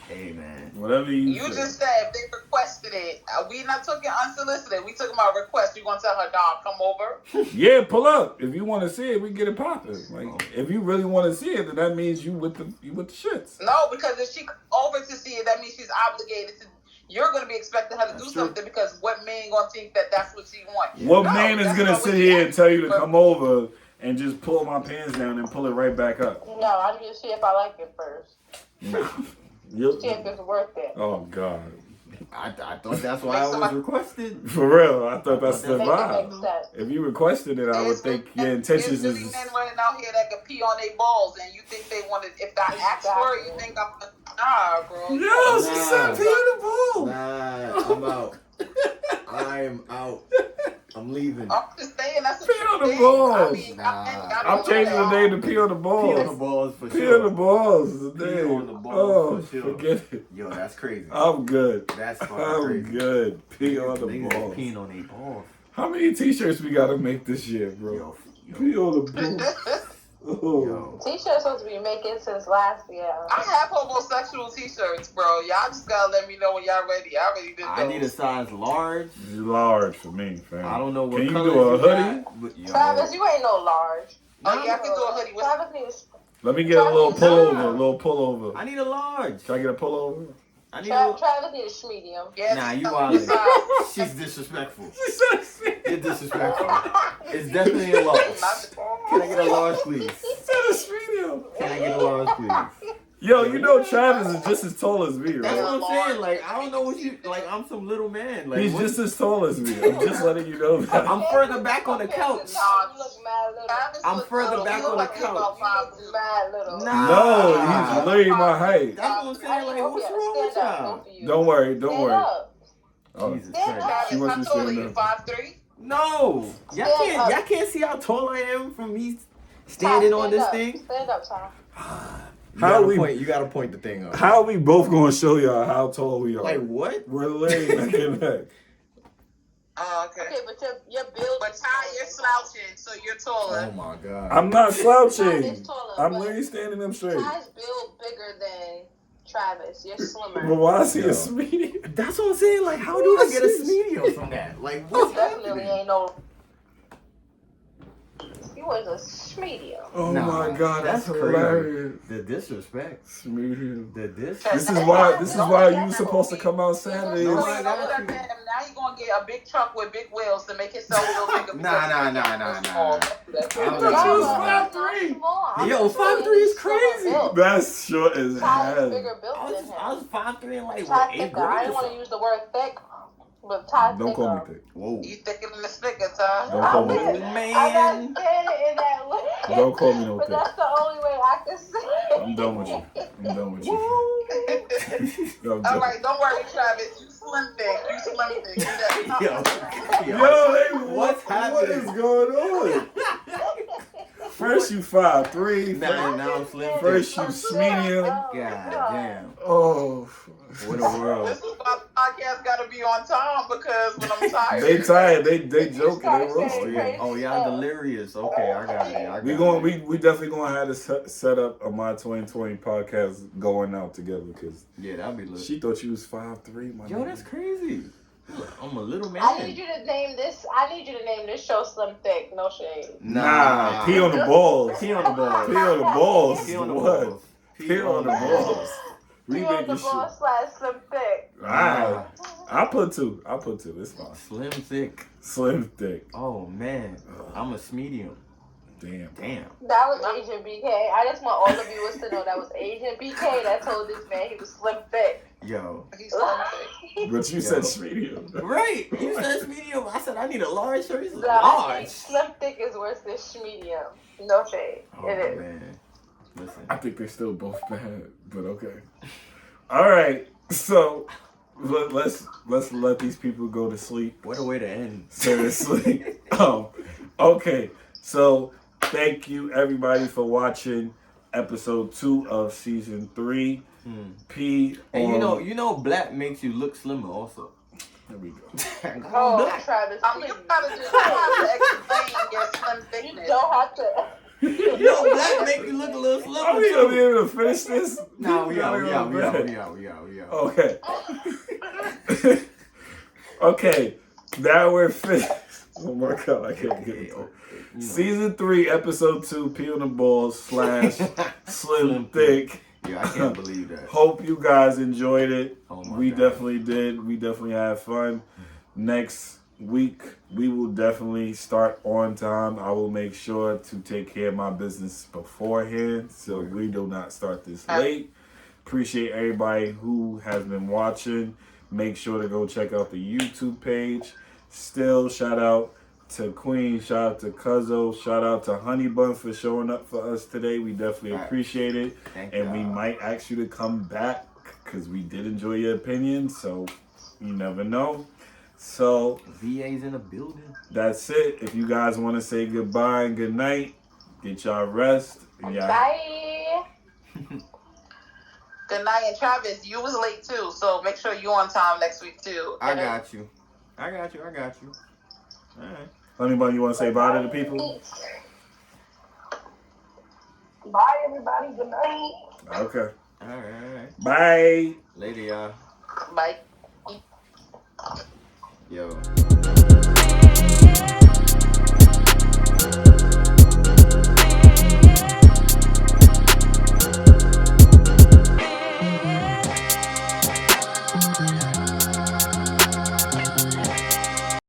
Hey man. Whatever you say. Just said if they requested it. We not talking unsolicited. We talking about request. You gonna tell her, nah, come over? Yeah, pull up. If you want to see it, we get it popping. Like, if you really want to see it, then that means you with the shits. No, because if she comes over to see it, that means she's obligated to. You're gonna be expecting her to do something because what man gonna think that that's what she wants? What man is that's gonna not what sit she here and asked tell you to for. come over and just pull my pants down and pull it right back up? No, I need to see if I like it first. See if it's worth it. Oh God. I thought that's why I was requested. For real, I thought that's the Make it vibe. make sense. If you requested it, I would think your intentions There's is. men running out here that can pee on their balls, and you think they want to? If I ask for it, you think I'm nah, bro? Yo, she said pee on the ball. Nah, I'm out. I am out. I'm leaving. I'm just saying that's a Pee on the thing. balls. I mean, I'm changing the name to pee on the balls. Pee on the balls for Pee sure. on the balls. Pee on the balls Oh, for sure. forget it. Yo, that's crazy. I'm good. That's fucking I'm crazy. good. Pee on the Niggas balls. peeing on their balls. How many t-shirts we gotta make this year, bro? Yo. Pee on the balls. Oh. Yo. T-shirts supposed to be making since last year. I have homosexual t-shirts, bro. Y'all just gotta let me know when y'all ready. I already did those. I need a size large. Large for me, fam. I don't know what Can you colors do a you hoodie? got, but yo. Travis, you ain't no large. Oh yeah, I can do a hoodie with. Travis needs. Let me get a little pullover. A little pullover. I need a large. Can I get a pullover? I need a Travis needs a medium. Yeah, Nah, you are. wildin'. She's disrespectful. You're disrespectful. It's definitely a large. Can I get a large, please? Can I get a large, please? Yo, you know Travis is just as tall as me, That's right? what I'm saying. Like, I don't know what you like. I'm some little man. Like, He's what- just as tall as me. I'm just letting you know that. I'm further back on the couch. You look mad little. I'm further back on the couch. You look mad little. Nah. No, he's literally my height. That's what I'm saying. Like, what's wrong with y'all? Don't worry, don't Stand worry. up. Oh, Jesus Stand Christ. up. she wants you to How tall are stand you? up. 5'3"? No, y'all can't see how tall I am from me standing on this thing. Stand up, Tom. You gotta point the thing up. How are we both gonna show y'all how tall we are? Like what? We're laying neck and neck. Oh, okay. Okay, but your build. But Ty, you're slouching, so you're taller. Oh my god. I'm not Ty slouching. is taller, I'm but literally standing up straight. Ty's build bigger than Travis. You're slimmer. But why is he Yo. a speedy? That's what I'm saying. Like, how do I get a medium from that? Like, what's Definitely happening? ain't no. He was a medium. Oh Nah, my god, that's that's hilarious. The disrespect. Medium. The dis. This is why you supposed to come out Saturdays. No, No, you know what I said? Now you're gonna get a big truck with big wheels to make himself a little bigger. Nah. That's I thought was you was like, 5'3". Yo, 5'3" is crazy. That's short as Ty's hell. bigger built I than was him. 5'3" and like Ty what, 8th thicker. grade I or didn't want to something. use the word thick. But Todd Don't call me thick. Whoa. You thicker than the Snickers, huh? Don't call me Oh, thick. man. I'm not saying it in that way. Don't call me no But thick. that's the only way I can say it. I'm done with you. I'm done with you. I'm All done. right, don't worry, Travis. You slim thick. You slim thick. Yo. Yo, hey, What's what happening? is going on? First you 5'3", Now I'm slim. first you medium. God damn. Oh, What a world. This is why the podcast got to be on time because when I'm tired. they tired. They joking. They Oh roasting. yeah. Oh y'all delirious. Okay, I got it. We definitely gonna have to set up a My 2020 podcast going out together because Yeah, that'd be lit. she thought you was 5'3". My Yo, nigga. that's crazy. I'm a little man. I need you to name this show Slim Thick. No shade. Nah, pee on the balls. Pee on the balls. Pee on the balls. Pee on the What? balls. Pee on the balls. We You on making the sure. ball / Slim Thick. Alright. I put two. It's fine. Slim thick. Slim thick. Oh man, I'm a medium. Damn. Damn. That was Asian BK. I just want all the viewers to know that was Asian BK that told this man he was Slim Thick. Yo. He's slim thick. But you said medium. Right. You said medium. I said I need a large. So he's No, I think large. Slim Thick is worse than medium. No shade. Oh It is. man. Listen. I think they're still both bad, but okay. All right. So let's let these people go to sleep. What a way to end. Seriously. Okay. So thank you everybody for watching episode 2 of season 3. P. And you know, black makes you look slimmer also. There we go. Oh, Travis, You please. gotta just have to explain your slim You thickness. don't have to. Yo, black make you look a little slimmer Are we gonna be too. able to finish this? Nah, we out. Okay. Okay. Now we're finished. Oh my god, I can't get it. Season 3, episode 2, Pee on the Balls / Slim Thick. Yeah, I can't believe that. Hope you guys enjoyed it. Oh my We God. definitely did. We definitely had fun. Next week, we will definitely start on time. I will make sure to take care of my business beforehand so we do not start this late. Appreciate everybody who has been watching. Make sure to go check out the YouTube page. Still, shout out to Queen, shout out to Cuzzo, shout out to Honey Bun for showing up for us today. We definitely appreciate it. And we might ask you to come back because we did enjoy your opinion. So you never know. So VA's in the building. that's it. If you guys want to say goodbye and good night, get y'all rest. Bye. Good night, and Travis, you was late too, so make sure you on time next week too. I got you. All right. Honey Bun, you want to say bye to the people? Bye, everybody. Good night. Okay. All right. Bye. Later, y'all. Bye. Yo.